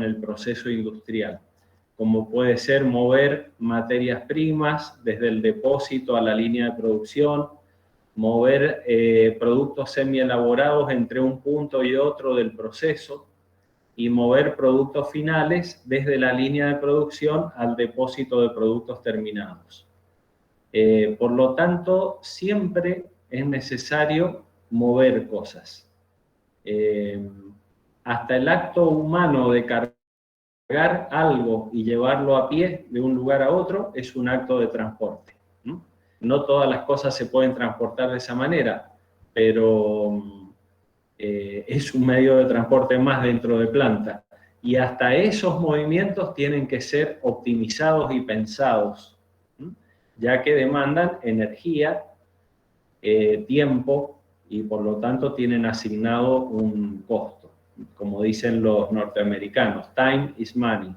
en el proceso industrial, como puede ser mover materias primas desde el depósito a la línea de producción, mover productos semi-elaborados entre un punto y otro del proceso, y mover productos finales desde la línea de producción al depósito de productos terminados. Por lo tanto, siempre es necesario mover cosas. Hasta el acto humano de cargar algo y llevarlo a pie de un lugar a otro es un acto de transporte, ¿no? No todas las cosas se pueden transportar de esa manera, pero es un medio de transporte más dentro de planta. Y hasta esos movimientos tienen que ser optimizados y pensados, ¿no? Ya que demandan energía, tiempo, y por lo tanto tienen asignado un costo. Como dicen los norteamericanos, time is money.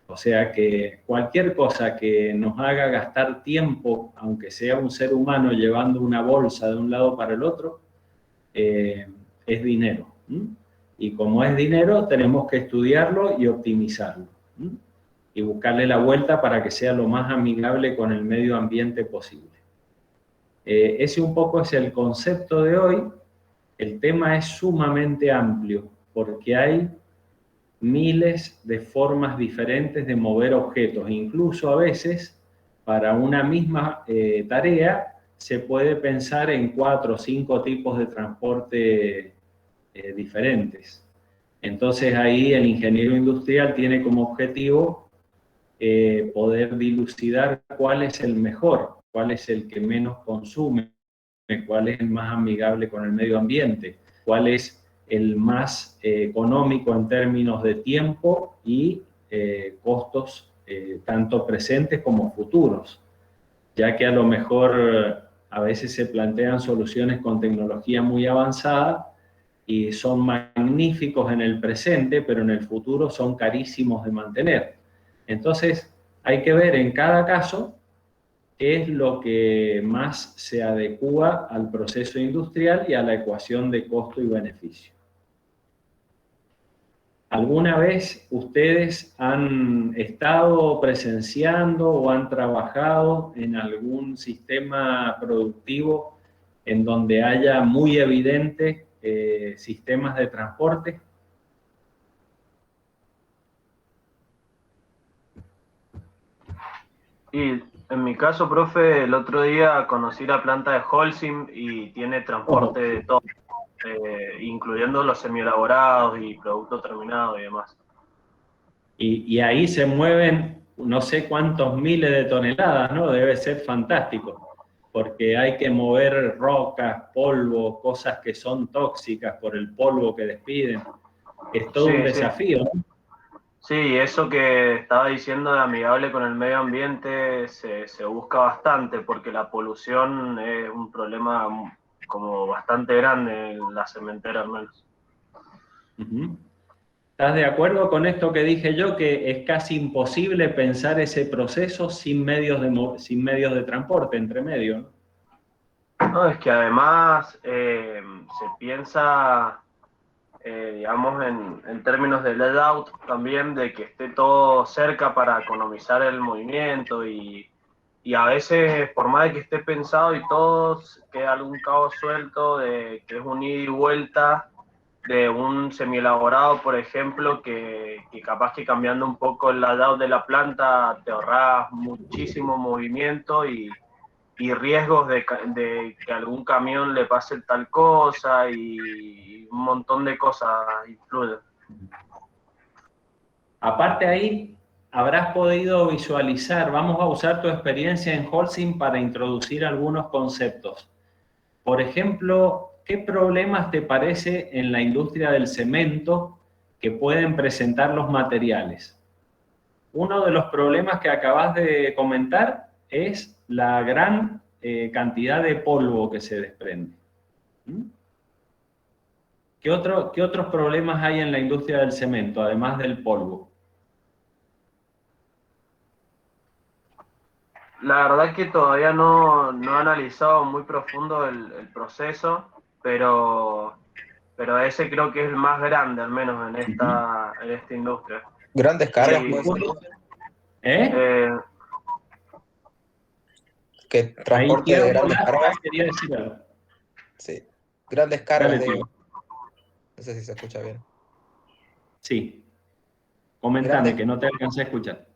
O sea que cualquier cosa que nos haga gastar tiempo, aunque sea un ser humano llevando una bolsa de un lado para el otro, es dinero. Y como es dinero, tenemos que estudiarlo y optimizarlo. Y buscarle la vuelta para que sea lo más amigable con el medio ambiente posible. Ese un poco es el concepto de hoy. El tema es sumamente amplio porque hay miles de formas diferentes de mover objetos. Incluso a veces, para una misma tarea, se puede pensar en 4 o 5 tipos de transporte diferentes. Entonces ahí el ingeniero industrial tiene como objetivo poder dilucidar cuál es el mejor, cuál es el que menos consume, cuál es el más amigable con el medio ambiente, cuál es el más económico en términos de tiempo y costos tanto presentes como futuros, ya que a lo mejor a veces se plantean soluciones con tecnología muy avanzada y son magníficos en el presente, pero en el futuro son carísimos de mantener. Entonces, hay que ver en cada caso qué es lo que más se adecúa al proceso industrial y a la ecuación de costo y beneficio. ¿Alguna vez ustedes han estado presenciando o han trabajado en algún sistema productivo en donde haya muy evidentes sistemas de transporte? Y en mi caso, profe, el otro día conocí la planta de Holcim y tiene transporte de todo, incluyendo los semielaborados y productos terminados y demás. Y ahí se mueven no sé cuántos miles de toneladas, ¿no? Debe ser fantástico, porque hay que mover rocas, polvo, cosas que son tóxicas por el polvo que despiden. Es todo un Sí, sí. desafío, ¿no? Sí, eso que estaba diciendo de amigable con el medio ambiente se busca bastante porque la polución es un problema como bastante grande en la cementera al menos. Uh-huh. ¿Estás de acuerdo con esto que dije yo, que es casi imposible pensar ese proceso sin sin medios de transporte entre medio, ¿no? No, es que además se piensa, digamos, en términos de layout también, de que esté todo cerca para economizar el movimiento y a veces, por más de que esté pensado y todo, queda algún cabo suelto de que es un ida y vuelta de un semielaborado, por ejemplo, que capaz que cambiando un poco el layout de la planta te ahorras muchísimo movimiento y riesgos de que algún camión le pase tal cosa y un montón de cosas influyen. Aparte ahí, habrás podido visualizar, vamos a usar tu experiencia en Holcim para introducir algunos conceptos. Por ejemplo, ¿qué problemas te parece en la industria del cemento que pueden presentar los materiales? Uno de los problemas que acabas de comentar es la gran cantidad de polvo que se desprende. ¿Mm? ¿Qué otros problemas hay en la industria del cemento, además del polvo? La verdad que todavía no he analizado muy profundo el proceso, pero pero ese creo que es el más grande, al menos en esta industria. Grandes cargas, Y, puede ser. ¿Eh? Que Ahí transporte queda de un grandes poco, cargas. quería decir algo. Sí. Grandes Dale, cargas, tío. digo. No sé si se escucha bien. Sí, coméntame Grandes, que no te alcancé a escuchar.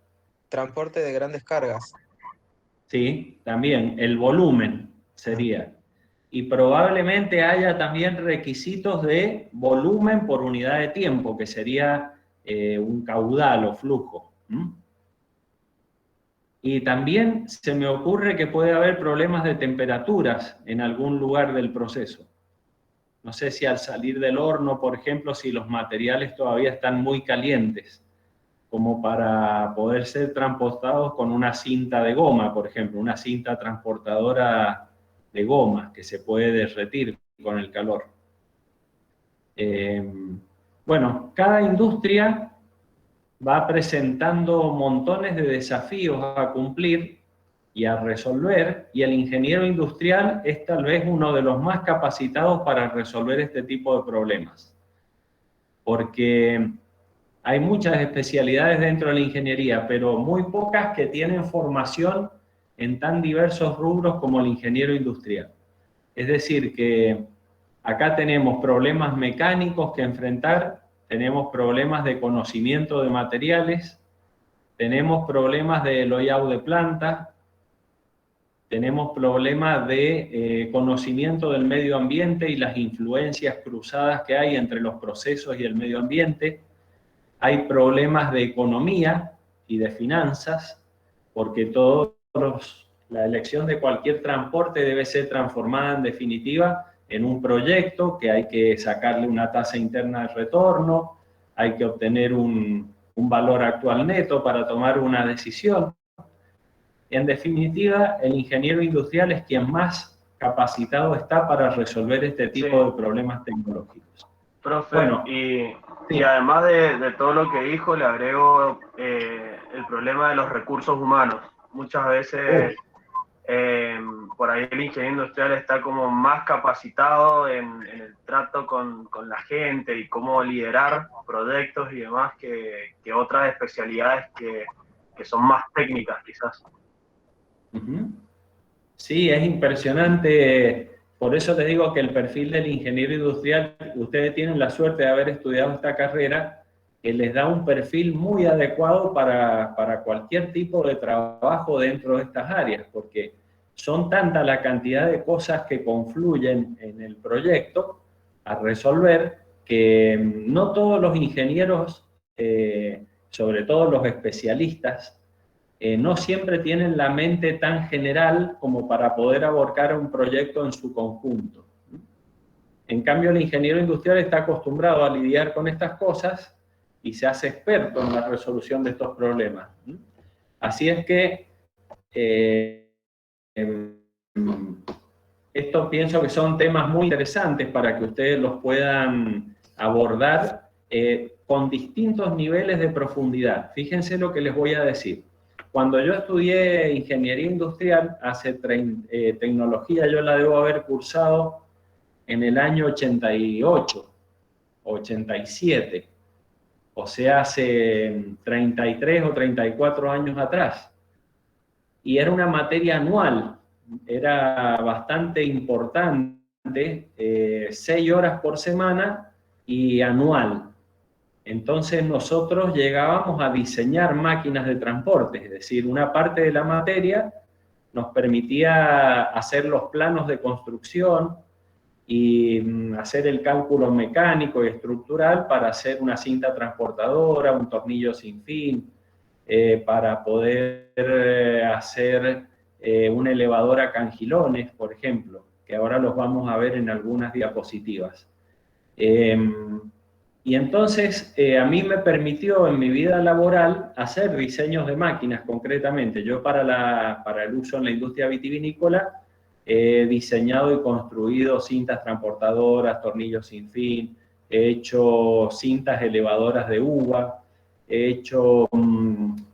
transporte de grandes cargas. Sí, también el volumen Ah, sería. Y probablemente haya también requisitos de volumen por unidad de tiempo, que sería un caudal o flujo. ¿Mm? Y también se me ocurre que puede haber problemas de temperaturas en algún lugar del proceso. No sé si al salir del horno, por ejemplo, si los materiales todavía están muy calientes, como para poder ser transportados con una cinta de goma, por ejemplo, una cinta transportadora de goma que se puede derretir con el calor. Bueno, cada industria va presentando montones de desafíos a cumplir y a resolver, y el ingeniero industrial es tal vez uno de los más capacitados para resolver este tipo de problemas, porque hay muchas especialidades dentro de la ingeniería, pero muy pocas que tienen formación en tan diversos rubros como el ingeniero industrial. Es decir, que acá tenemos problemas mecánicos que enfrentar, tenemos problemas de conocimiento de materiales, tenemos problemas de layout de planta, tenemos problemas de conocimiento del medio ambiente y las influencias cruzadas que hay entre los procesos y el medio ambiente. Hay problemas de economía y de finanzas, porque la elección de cualquier transporte debe ser transformada en definitiva en un proyecto que hay que sacarle una tasa interna de retorno, hay que obtener un valor actual neto para tomar una decisión. En definitiva, el ingeniero industrial es quien más capacitado está para resolver este sí, tipo de problemas tecnológicos. profe, Bueno, y sí. además de todo lo que dijo, le agrego el problema de los recursos humanos. Muchas veces por ahí el ingeniero industrial está como más capacitado en el trato con la gente y cómo liderar proyectos y demás que otras especialidades que son más técnicas quizás. Uh-huh. Sí, es impresionante. Por eso les digo que el perfil del ingeniero industrial, ustedes tienen la suerte de haber estudiado esta carrera, que les da un perfil muy adecuado para cualquier tipo de trabajo dentro de estas áreas, porque son tanta la cantidad de cosas que confluyen en el proyecto a resolver que no todos los ingenieros, sobre todo los especialistas, no siempre tienen la mente tan general como para poder abarcar un proyecto en su conjunto. En cambio, el ingeniero industrial está acostumbrado a lidiar con estas cosas y se hace experto en la resolución de estos problemas. Así es que esto pienso que son temas muy interesantes para que ustedes los puedan abordar con distintos niveles de profundidad. Fíjense lo que les voy a decir. Cuando yo estudié ingeniería industrial, tecnología, yo la debo haber cursado en el año 88, 87, o sea, hace 33 o 34 años atrás. Y era una materia anual, era bastante importante, 6 horas por semana y anual. Entonces nosotros llegábamos a diseñar máquinas de transporte, es decir, una parte de la materia nos permitía hacer los planos de construcción y hacer el cálculo mecánico y estructural para hacer una cinta transportadora, un tornillo sin fin, para poder hacer un elevador a cangilones, por ejemplo, que ahora los vamos a ver en algunas diapositivas. Y entonces a mí me permitió en mi vida laboral hacer diseños de máquinas concretamente. Yo para el uso en la industria vitivinícola he diseñado y construido cintas transportadoras, tornillos sin fin, he hecho cintas elevadoras de uva, he hecho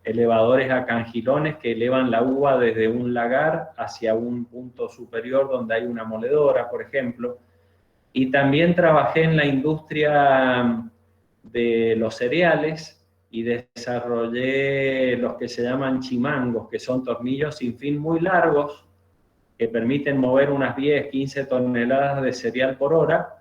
elevadores a cangilones que elevan la uva desde un lagar hacia un punto superior donde hay una moledora, por ejemplo. Y también trabajé en la industria de los cereales y desarrollé los que se llaman chimangos, que son tornillos sin fin muy largos, que permiten mover unas 10, 15 toneladas de cereal por hora,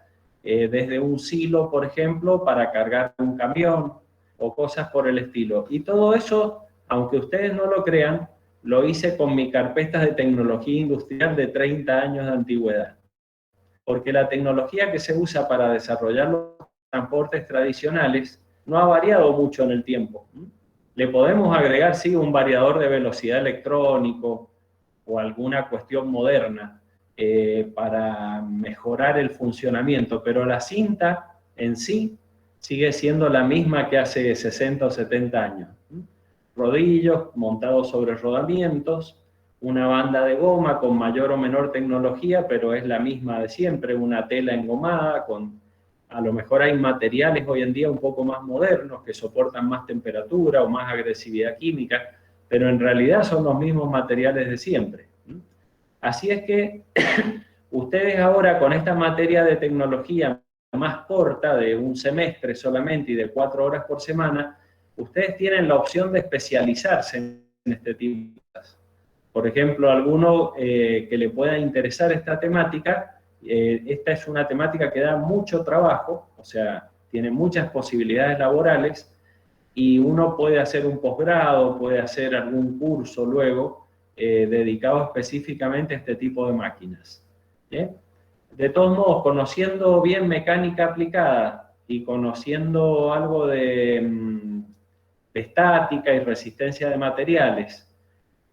desde un silo, por ejemplo, para cargar un camión o cosas por el estilo. Y todo eso, aunque ustedes no lo crean, lo hice con mi carpeta de tecnología industrial de 30 años de antigüedad. Porque la tecnología que se usa para desarrollar los transportes tradicionales no ha variado mucho en el tiempo. Le podemos agregar, sí, un variador de velocidad electrónico o alguna cuestión moderna para mejorar el funcionamiento, pero la cinta en sí sigue siendo la misma que hace 60 o 70 años. Rodillos montados sobre rodamientos, una banda de goma con mayor o menor tecnología, pero es la misma de siempre, una tela engomada, a lo mejor hay materiales hoy en día un poco más modernos que soportan más temperatura o más agresividad química, pero en realidad son los mismos materiales de siempre. Así es que ustedes ahora con esta materia de tecnología más corta, de un semestre solamente y de 4 horas por semana, ustedes tienen la opción de especializarse en este tipo de cosas. Por ejemplo, alguno que le pueda interesar esta temática, esta es una temática que da mucho trabajo, o sea, tiene muchas posibilidades laborales, y uno puede hacer un posgrado, puede hacer algún curso luego dedicado específicamente a este tipo de máquinas. De todos modos, conociendo bien mecánica aplicada y conociendo algo de estática y resistencia de materiales,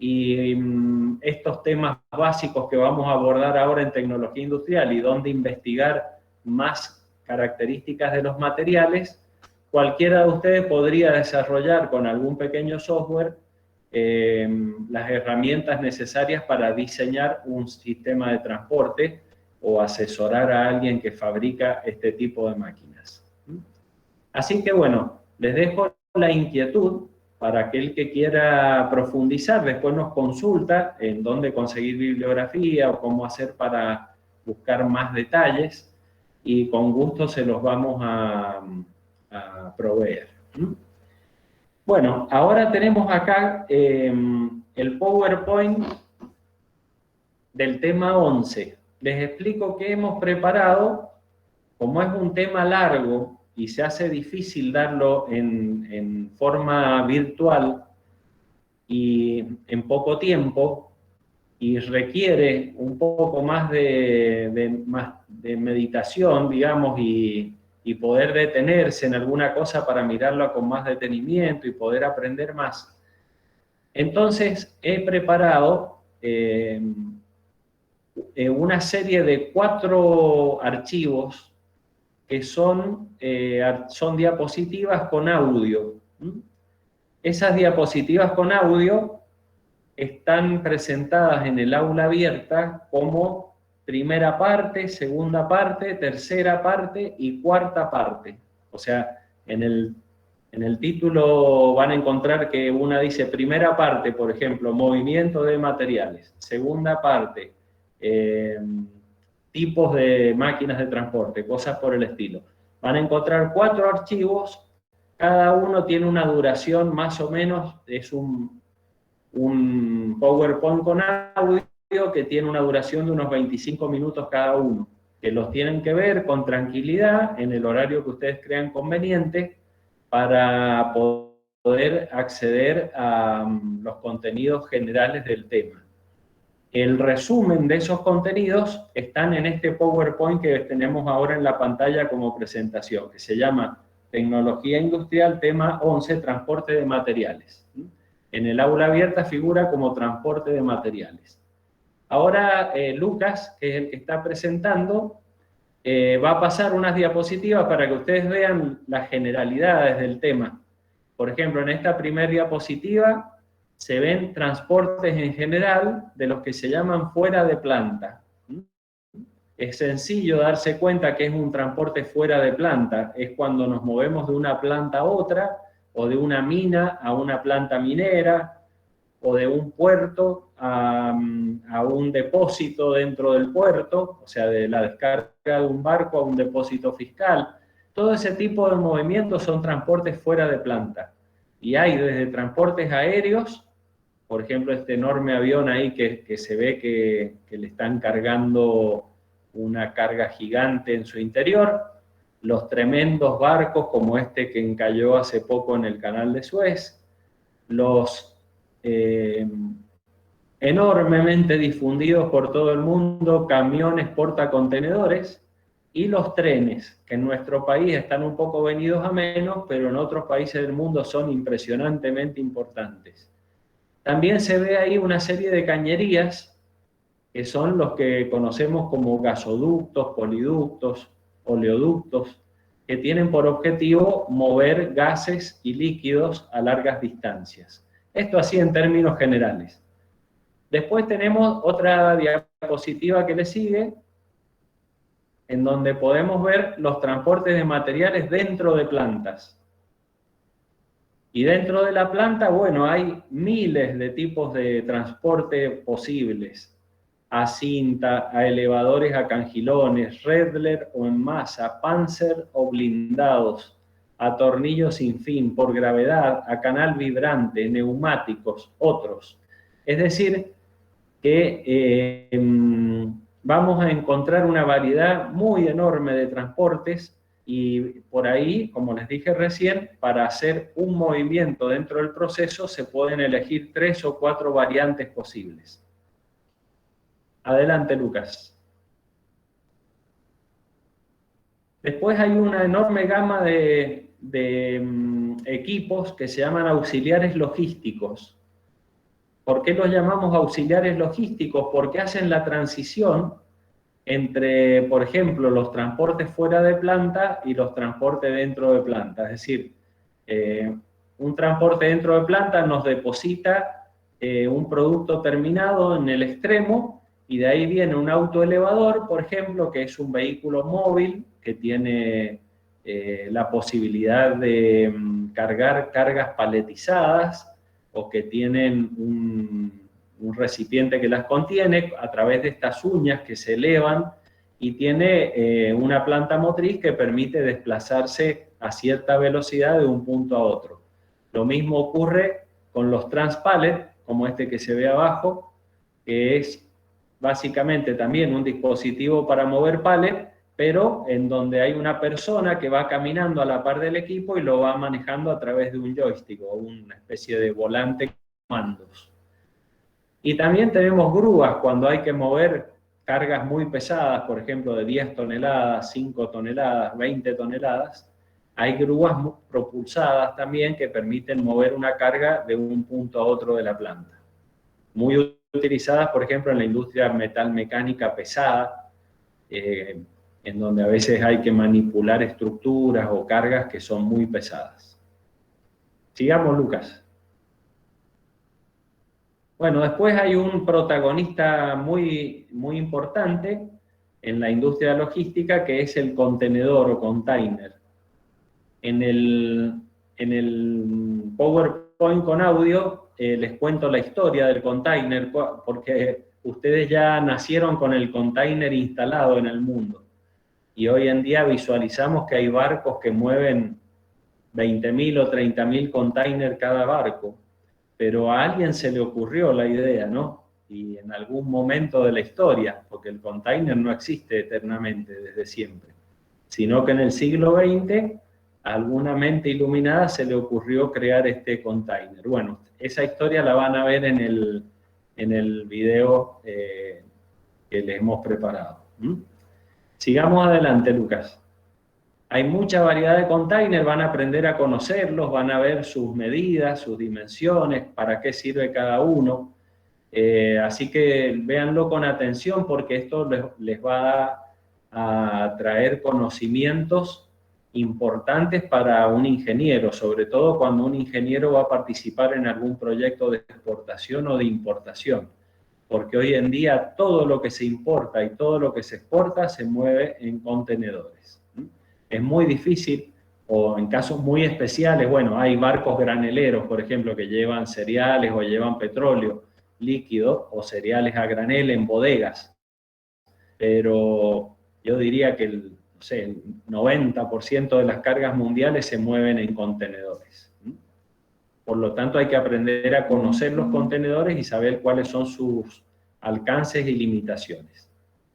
y estos temas básicos que vamos a abordar ahora en tecnología industrial y donde investigar más características de los materiales, cualquiera de ustedes podría desarrollar con algún pequeño software las herramientas necesarias para diseñar un sistema de transporte o asesorar a alguien que fabrica este tipo de máquinas. Así que bueno, les dejo la inquietud para aquel que quiera profundizar, después nos consulta en dónde conseguir bibliografía o cómo hacer para buscar más detalles, y con gusto se los vamos a proveer. Bueno, ahora tenemos acá el PowerPoint del tema 11. Les explico qué hemos preparado. Como es un tema largo y se hace difícil darlo en forma virtual y en poco tiempo, y requiere un poco más de meditación, digamos, y poder detenerse en alguna cosa para mirarlo con más detenimiento y poder aprender más. Entonces, he preparado una serie de 4 archivos que son diapositivas con audio. Esas diapositivas con audio están presentadas en el aula abierta como primera parte, segunda parte, tercera parte y cuarta parte. O sea, en el título van a encontrar que una dice primera parte, por ejemplo, movimiento de materiales. Segunda parte, tipos de máquinas de transporte, cosas por el estilo. Van a encontrar 4 archivos, cada uno tiene una duración más o menos, es un PowerPoint con audio que tiene una duración de unos 25 minutos cada uno, que los tienen que ver con tranquilidad en el horario que ustedes crean conveniente para poder acceder a los contenidos generales del tema. El resumen de esos contenidos están en este PowerPoint que tenemos ahora en la pantalla como presentación, que se llama Tecnología Industrial, tema 11, Transporte de Materiales. En el aula abierta figura como transporte de materiales. Ahora Lucas, que es el que está presentando, va a pasar unas diapositivas para que ustedes vean las generalidades del tema. Por ejemplo, en esta primera diapositiva se ven transportes en general de los que se llaman fuera de planta. Es sencillo darse cuenta que es un transporte fuera de planta. Es cuando nos movemos de una planta a otra, o de una mina a una planta minera, o de un puerto a un depósito dentro del puerto, o sea, de la descarga de un barco a un depósito fiscal. Todo ese tipo de movimientos son transportes fuera de planta. Y hay desde transportes aéreos, por ejemplo, este enorme avión ahí que se ve que le están cargando una carga gigante en su interior, los tremendos barcos como este que encalló hace poco en el canal de Suez, los enormemente difundidos por todo el mundo camiones portacontenedores y los trenes, que en nuestro país están un poco venidos a menos, pero en otros países del mundo son impresionantemente importantes. También se ve ahí una serie de cañerías, que son los que conocemos como gasoductos, poliductos, oleoductos, que tienen por objetivo mover gases y líquidos a largas distancias. Esto así en términos generales. Después tenemos otra diapositiva que le sigue, en donde podemos ver los transportes de materiales dentro de plantas. Y dentro de la planta, bueno, hay miles de tipos de transporte posibles. A cinta, a elevadores a cangilones, Redler o en masa, Panzer o blindados, a tornillos sin fin, por gravedad, a canal vibrante, neumáticos, otros. Es decir, que vamos a encontrar una variedad muy enorme de transportes y por ahí, como les dije recién, para hacer un movimiento dentro del proceso se pueden elegir 3 o 4 variantes posibles. Adelante, Lucas. Después hay una enorme gama de equipos que se llaman auxiliares logísticos. ¿Por qué los llamamos auxiliares logísticos? Porque hacen la transición entre, por ejemplo, los transportes fuera de planta y los transportes dentro de planta. Es decir, un transporte dentro de planta nos deposita un producto terminado en el extremo y de ahí viene un autoelevador, por ejemplo, que es un vehículo móvil que tiene la posibilidad de cargar cargas paletizadas o que tienen un recipiente que las contiene a través de estas uñas que se elevan y tiene una planta motriz que permite desplazarse a cierta velocidad de un punto a otro. Lo mismo ocurre con los transpallet, como este que se ve abajo, que es básicamente también un dispositivo para mover pallet, pero en donde hay una persona que va caminando a la par del equipo y lo va manejando a través de un joystick o una especie de volante con comandos. Y también tenemos grúas cuando hay que mover cargas muy pesadas, por ejemplo, de 10 toneladas, 5 toneladas, 20 toneladas. Hay grúas propulsadas también que permiten mover una carga de un punto a otro de la planta. Muy utilizadas, por ejemplo, en la industria metalmecánica pesada, en donde a veces hay que manipular estructuras o cargas que son muy pesadas. Sigamos, Lucas. Bueno, después hay un protagonista muy importante en la industria logística que es el contenedor o container. En el PowerPoint con audio les cuento la historia del container porque ustedes ya nacieron con el container instalado en el mundo. Y hoy en día visualizamos que hay barcos que mueven 20.000 o 30.000 containers cada barco. Pero a alguien se le ocurrió la idea, ¿no? Y en algún momento de la historia, porque el container no existe eternamente desde siempre, sino que en el siglo XX a alguna mente iluminada se le ocurrió crear este container. Bueno, esa historia la van a ver en el video que les hemos preparado. Sigamos adelante, Lucas. Hay mucha variedad de containers, van a aprender a conocerlos, van a ver sus medidas, sus dimensiones, para qué sirve cada uno. Así que véanlo con atención porque esto les va a traer conocimientos importantes para un ingeniero, sobre todo cuando un ingeniero va a participar en algún proyecto de exportación o de importación. Porque hoy en día todo lo que se importa y todo lo que se exporta se mueve en contenedores. Es muy difícil O en casos muy especiales, bueno, hay barcos graneleros, por ejemplo, que llevan cereales o llevan petróleo líquido o cereales a granel en bodegas. Pero yo diría que el 90% de las cargas mundiales se mueven en contenedores. Por lo tanto, hay que aprender a conocer los contenedores y saber cuáles son sus alcances y limitaciones.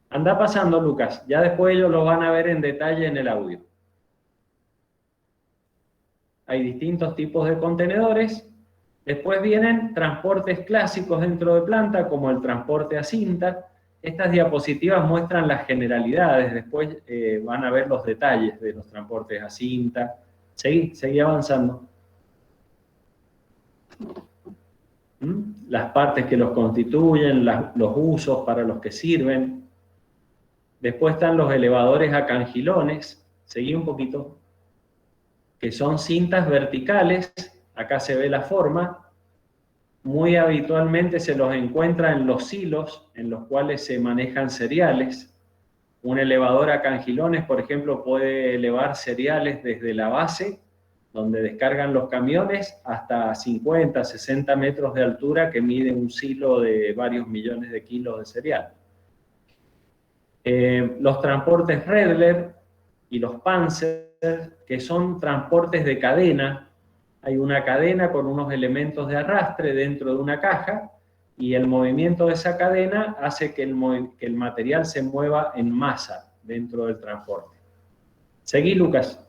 Anda pasando, Lucas. Ya después ellos lo van a ver en detalle en el audio. Hay distintos tipos de contenedores. Después vienen transportes clásicos dentro de planta, como el transporte a cinta. Estas diapositivas muestran las generalidades. Después van a ver los detalles de los transportes a cinta. Seguí avanzando. Las partes que los constituyen, los usos para los que sirven. Después están los elevadores a cangilones. Seguí un poquito. Que son cintas verticales. Acá se ve la forma. Muy habitualmente se los encuentra en los silos en los cuales se manejan cereales. Un elevador a cangilones, por ejemplo, puede elevar cereales desde la base, donde descargan los camiones, hasta 50, 60 metros de altura, que mide un silo de varios millones de kilos de cereal. Los transportes Redler y los Panzer, que son transportes de cadena. Hay una cadena con unos elementos de arrastre dentro de una caja y el movimiento de esa cadena hace que el material se mueva en masa dentro del transporte. Seguí, Lucas.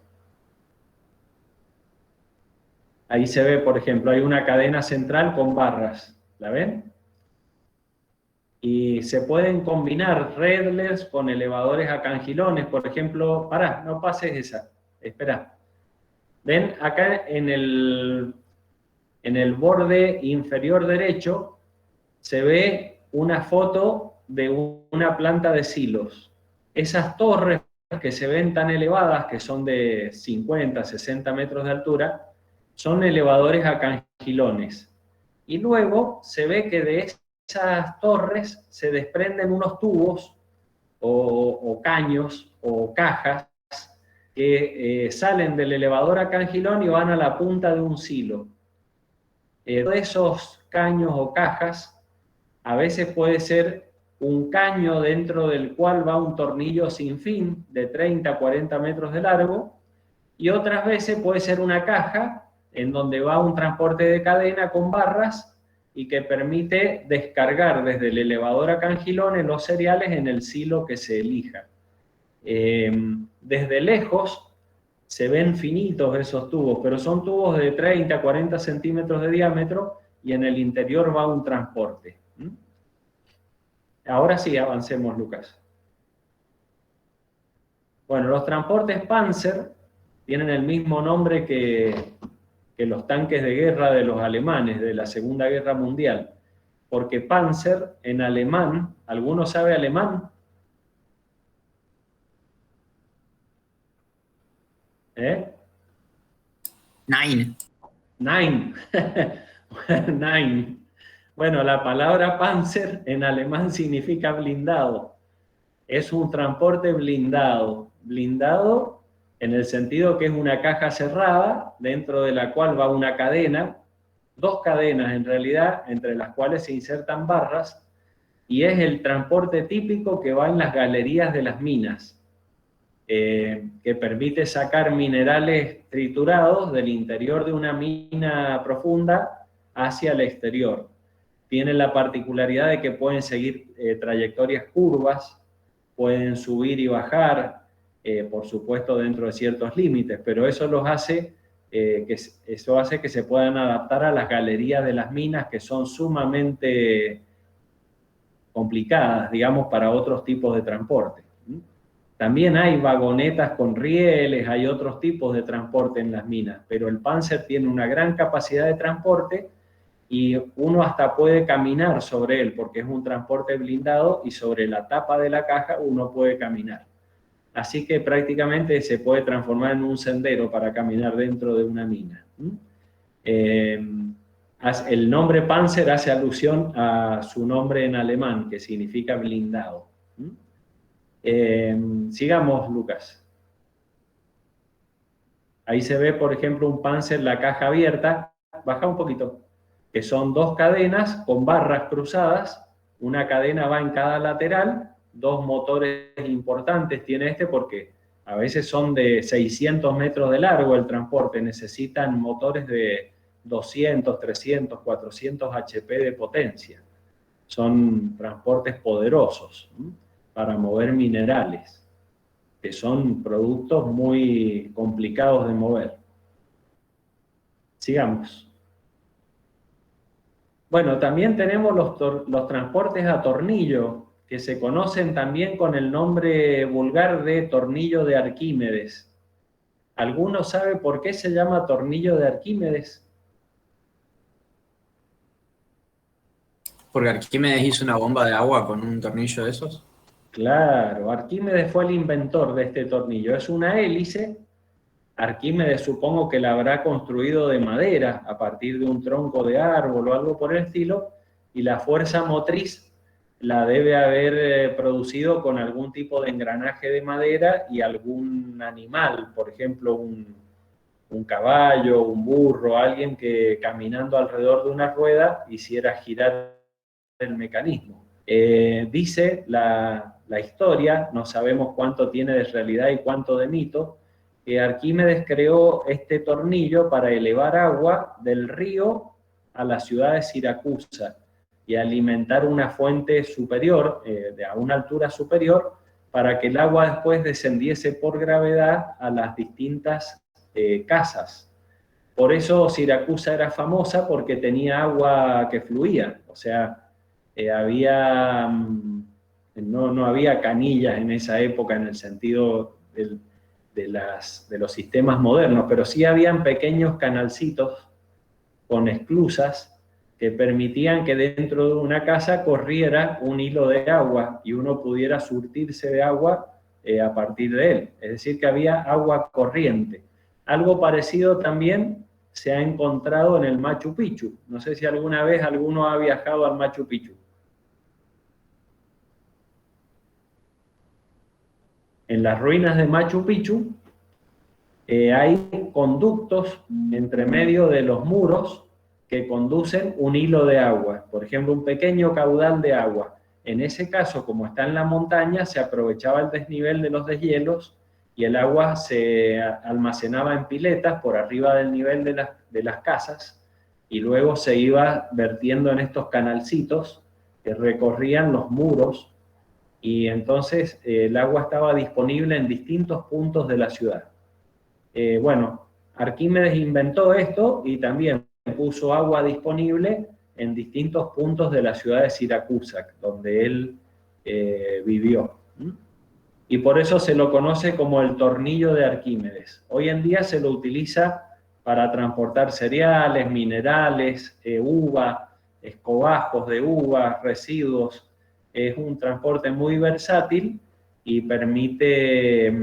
Ahí se ve, por ejemplo, hay una cadena central con barras. ¿La ven? Y se pueden combinar Redlers con elevadores a cangilones. Por ejemplo, pará, no pases esa. Espera. ¿Ven? Acá en el borde inferior derecho se ve una foto de una planta de silos. Esas torres que se ven tan elevadas, que son de 50, 60 metros de altura, son elevadores a cangilones. Y luego se ve que de esas torres se desprenden unos tubos o caños o cajas que salen del elevador a cangilón y van a la punta de un silo. De esos caños o cajas, a veces puede ser un caño dentro del cual va un tornillo sin fin de 30 a 40 metros de largo, y otras veces puede ser una caja en donde va un transporte de cadena con barras y que permite descargar desde el elevador a cangilones los cereales en el silo que se elija. Desde lejos se ven finitos esos tubos, pero son tubos de 30 a 40 centímetros de diámetro y en el interior va un transporte. Ahora sí, avancemos, Lucas. Bueno, los transportes Panzer tienen el mismo nombre que los tanques de guerra de los alemanes de la Segunda Guerra Mundial, porque Panzer en alemán, ¿alguno sabe alemán? Nein. Nein. Nein. Bueno, la palabra Panzer en alemán significa blindado. Es un transporte blindado. Blindado en el sentido que es una caja cerrada dentro de la cual va una cadena, dos cadenas en realidad, entre las cuales se insertan barras, y es el transporte típico que va en las galerías de las minas. Que permite sacar minerales triturados del interior de una mina profunda hacia el exterior. Tienen la particularidad de que pueden seguir trayectorias curvas, pueden subir y bajar, por supuesto dentro de ciertos límites, pero eso los hace, eso hace que se puedan adaptar a las galerías de las minas, que son sumamente complicadas, digamos, para otros tipos de transporte. También hay vagonetas con rieles, hay otros tipos de transporte en las minas, pero el Panzer tiene una gran capacidad de transporte y uno hasta puede caminar sobre él, porque es un transporte blindado y sobre la tapa de la caja uno puede caminar. Así que prácticamente se puede transformar en un sendero para caminar dentro de una mina. El nombre Panzer hace alusión a su nombre en alemán, que significa blindado. Sigamos, Lucas. Ahí se ve, por ejemplo, un Panzer, la caja abierta, baja un poquito, que son 2 cadenas con barras cruzadas, una cadena va en cada lateral, 2 motores importantes tiene este porque a veces son de 600 metros de largo el transporte, necesitan motores de 200, 300, 400 HP de potencia. Son transportes poderosos, ¿sí?, para mover minerales, que son productos muy complicados de mover. Sigamos. Bueno, también tenemos los transportes a tornillo, que se conocen también con el nombre vulgar de tornillo de Arquímedes. ¿Alguno sabe por qué se llama tornillo de Arquímedes? Porque Arquímedes hizo una bomba de agua con un tornillo de esos. Claro, Arquímedes fue el inventor de este tornillo. Es una hélice. Arquímedes supongo que la habrá construido de madera a partir de un tronco de árbol o algo por el estilo, y la fuerza motriz la debe haber producido con algún tipo de engranaje de madera y algún animal, por ejemplo, un caballo, un burro, alguien que caminando alrededor de una rueda hiciera girar el mecanismo. Dice la historia, no sabemos cuánto tiene de realidad y cuánto de mito, que Arquímedes creó este tornillo para elevar agua del río a la ciudad de Siracusa y alimentar una fuente superior, a una altura superior, para que el agua después descendiese por gravedad a las distintas casas. Por eso Siracusa era famosa, porque tenía agua que fluía, o sea, no había canillas en esa época en el sentido de los sistemas modernos, pero sí habían pequeños canalcitos con esclusas que permitían que dentro de una casa corriera un hilo de agua y uno pudiera surtirse de agua a partir de él. Es decir, que había agua corriente. Algo parecido también se ha encontrado en el Machu Picchu. No sé si alguna vez alguno ha viajado al Machu Picchu. En las ruinas de Machu Picchu hay conductos entre medio de los muros que conducen un hilo de agua, por ejemplo, un pequeño caudal de agua. En ese caso, como está en la montaña, se aprovechaba el desnivel de los deshielos y el agua se almacenaba en piletas por arriba del nivel de las casas y luego se iba vertiendo en estos canalcitos que recorrían los muros, y entonces el agua estaba disponible en distintos puntos de la ciudad. Bueno, Arquímedes inventó esto y también puso agua disponible en distintos puntos de la ciudad de Siracusa, donde él vivió. Y por eso se lo conoce como el tornillo de Arquímedes. Hoy en día se lo utiliza para transportar cereales, minerales, uva, escobajos de uva, residuos. Es un transporte muy versátil y permite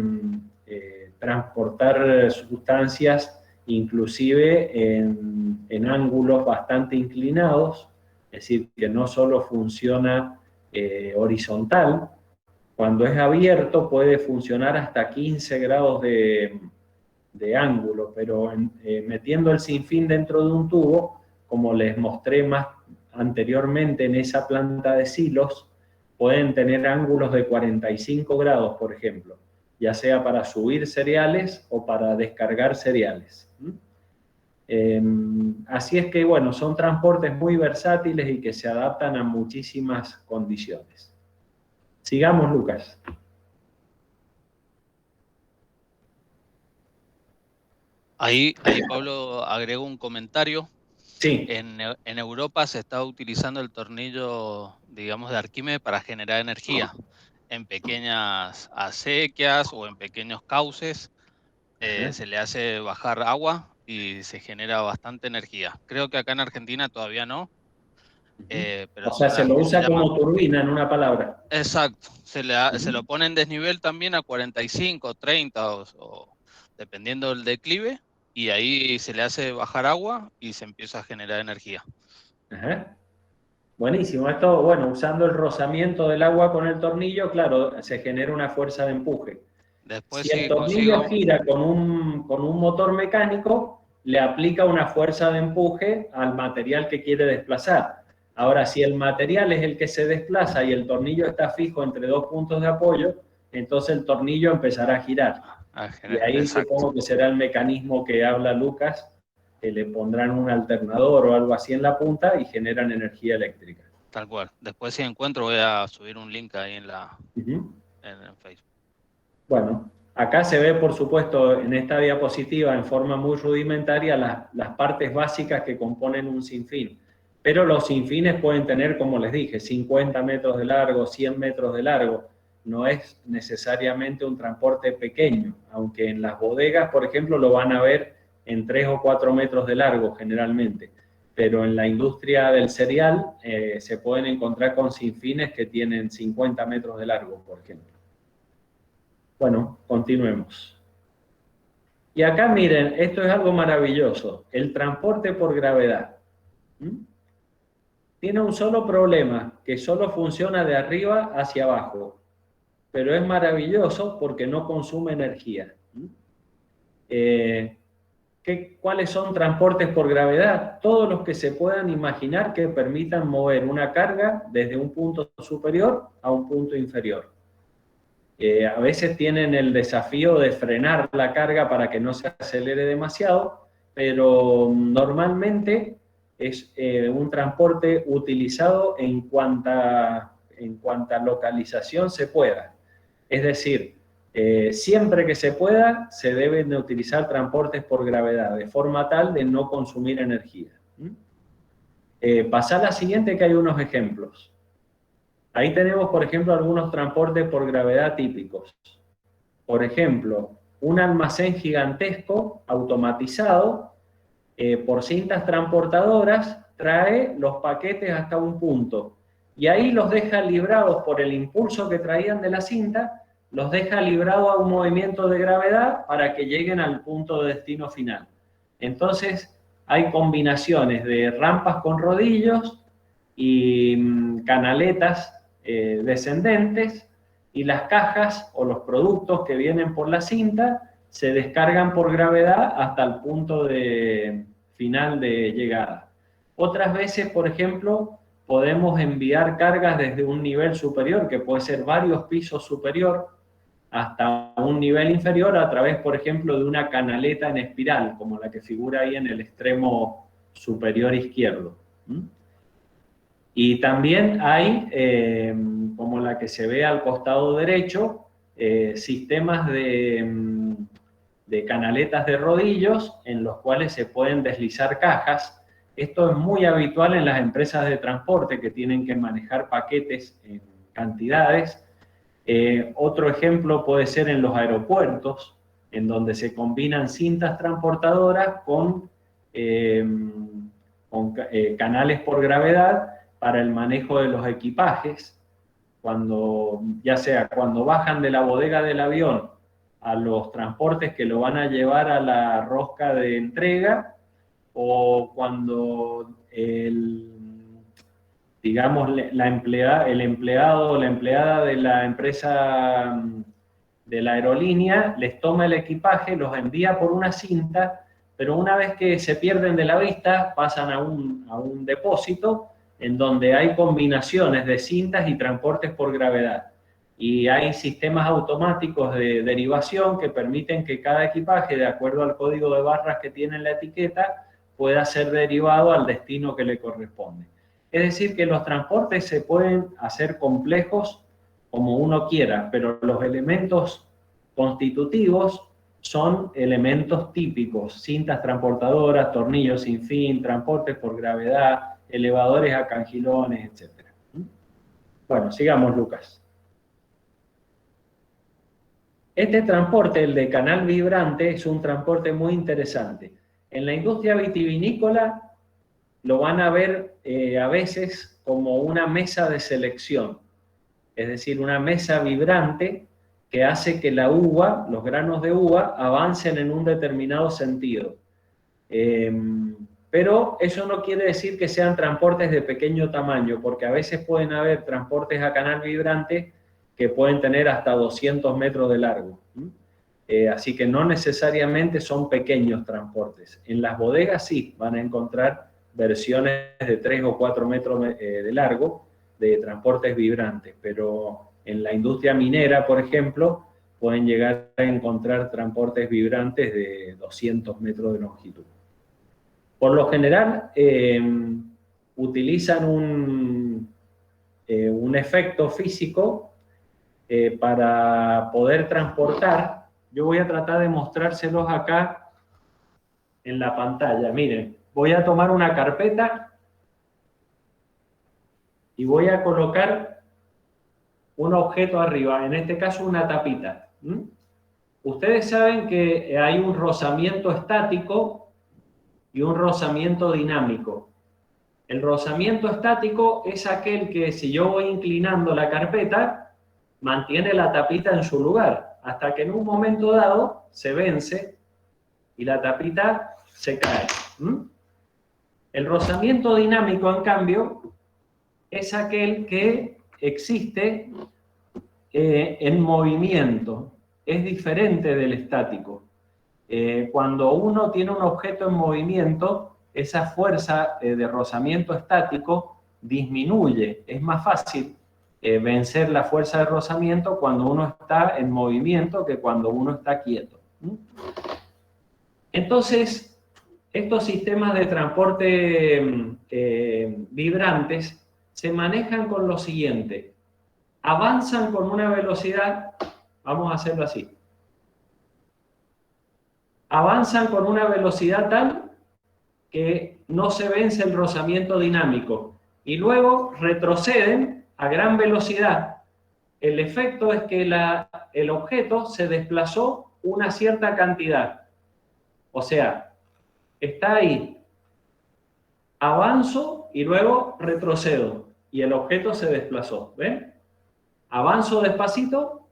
transportar sustancias inclusive en ángulos bastante inclinados, es decir, que no solo funciona horizontal. Cuando es abierto puede funcionar hasta 15 grados de ángulo, pero metiendo el sinfín dentro de un tubo, como les mostré más anteriormente en esa planta de silos, pueden tener ángulos de 45 grados, por ejemplo, ya sea para subir cereales o para descargar cereales. Así es que, bueno, son transportes muy versátiles y que se adaptan a muchísimas condiciones. Sigamos, Lucas. Ahí Pablo agregó un comentario. Sí. En Europa se está utilizando el tornillo, digamos, de Arquímedes para generar energía en pequeñas acequias o en pequeños cauces. Se le hace bajar agua y se genera bastante energía. Creo que acá en Argentina todavía no. Pero O sea, se lo usa como turbina, en una palabra. Exacto. Se lo pone en desnivel también a 45, 30 o dependiendo del declive, y ahí se le hace bajar agua y se empieza a generar energía. Ajá. Buenísimo. Esto, bueno, usando el rozamiento del agua con el tornillo, claro, se genera una fuerza de empuje. Después Si el sí tornillo consigo, gira con un motor mecánico, le aplica una fuerza de empuje al material que quiere desplazar. Ahora, si el material es el que se desplaza y el tornillo está fijo entre dos puntos de apoyo, entonces el tornillo empezará a girar. Y ahí exacto, supongo que será el mecanismo que habla Lucas, que le pondrán un alternador o algo así en la punta y generan energía eléctrica. tal cual. Después si encuentro voy a subir un link ahí en Uh-huh. en Facebook. Bueno, acá se ve, por supuesto, en esta diapositiva, en forma muy rudimentaria, las partes básicas que componen un sinfín. Pero los sinfines pueden tener, como les dije, 50 metros de largo, 100 metros de largo. No es necesariamente un transporte pequeño, aunque en las bodegas, por ejemplo, lo van a ver en 3 o 4 metros de largo generalmente. Pero en la industria del cereal se pueden encontrar con sinfines que tienen 50 metros de largo, por ejemplo. Bueno, continuemos. Y acá miren, esto es algo maravilloso, el transporte por gravedad. Tiene un solo problema, que solo funciona de arriba hacia abajo, pero es maravilloso porque no consume energía. ¿Cuáles son transportes por gravedad? Todos los que se puedan imaginar que permitan mover una carga desde un punto superior a un punto inferior. A veces tienen el desafío de frenar la carga para que no se acelere demasiado, pero normalmente es un transporte utilizado en cuanta localización se pueda. Es decir, siempre que se pueda, se deben de utilizar transportes por gravedad, de forma tal de no consumir energía. Pasá a la siguiente, que hay unos ejemplos. Ahí tenemos, por ejemplo, algunos transportes por gravedad típicos. Por ejemplo, un almacén gigantesco, automatizado, por cintas transportadoras, trae los paquetes hasta un punto. Y ahí los deja librados por el impulso que traían de la cinta, los deja librados a un movimiento de gravedad para que lleguen al punto de destino final. Entonces, hay combinaciones de rampas con rodillos y canaletas descendentes, y las cajas o los productos que vienen por la cinta se descargan por gravedad hasta el punto de final de llegada. Otras veces, por ejemplo, podemos enviar cargas desde un nivel superior, que puede ser varios pisos superior, hasta un nivel inferior a través, por ejemplo, de una canaleta en espiral, como la que figura ahí en el extremo superior izquierdo. Y también hay, como la que se ve al costado derecho, sistemas de canaletas de rodillos en los cuales se pueden deslizar cajas. Esto es muy habitual en las empresas de transporte que tienen que manejar paquetes en cantidades. Otro ejemplo puede ser en los aeropuertos, en donde se combinan cintas transportadoras con canales por gravedad para el manejo de los equipajes, ya sea cuando bajan de la bodega del avión a los transportes que lo van a llevar a la rosca de entrega, o cuando digamos, el empleado o la empleada de la empresa de la aerolínea les toma el equipaje, los envía por una cinta, pero una vez que se pierden de la vista pasan a un depósito en donde hay combinaciones de cintas y transportes por gravedad. Y hay sistemas automáticos de derivación que permiten que cada equipaje, de acuerdo al código de barras que tiene en la etiqueta, pueda ser derivado al destino que le corresponde. Es decir, que los transportes se pueden hacer complejos como uno quiera, pero los elementos constitutivos son elementos típicos: cintas transportadoras, tornillos sin fin, transportes por gravedad, elevadores a cangilones, etc. Bueno, sigamos, Lucas. Este transporte, el de canal vibrante, es un transporte muy interesante. En la industria vitivinícola lo van a ver a veces como una mesa de selección, es decir, una mesa vibrante que hace que la uva, los granos de uva, avancen en un determinado sentido. Pero eso no quiere decir que sean transportes de pequeño tamaño, porque a veces pueden haber transportes a canal vibrante que pueden tener hasta 200 metros de largo. Así que no necesariamente son pequeños transportes. En las bodegas sí, van a encontrar versiones de 3 o 4 metros de largo de transportes vibrantes, pero en la industria minera, por ejemplo, pueden llegar a encontrar transportes vibrantes de 200 metros de longitud. Por lo general, utilizan un efecto físico para poder transportar. Yo voy a tratar de mostrárselos acá en la pantalla. Miren, voy a tomar una carpeta y voy a colocar un objeto arriba, en este caso una tapita. Ustedes saben que hay un rozamiento estático y un rozamiento dinámico. El rozamiento estático es aquel que, si yo voy inclinando la carpeta, mantiene la tapita en su lugar, hasta que en un momento dado se vence y la tapita se cae. El rozamiento dinámico, en cambio, es aquel que existe en movimiento. Es diferente del estático. Cuando uno tiene un objeto en movimiento, esa fuerza de rozamiento estático disminuye. Es más fácil vencer la fuerza de rozamiento cuando uno está en movimiento que cuando uno está quieto. Entonces, estos sistemas de transporte vibrantes se manejan con lo siguiente. Avanzan con una velocidad, vamos a hacerlo así. Avanzan con una velocidad tal que no se vence el rozamiento dinámico y luego retroceden a gran velocidad. El efecto es que el objeto se desplazó una cierta cantidad. O sea, está ahí. Avanzo y luego retrocedo y el objeto se desplazó. ¿Ven? Avanzo despacito,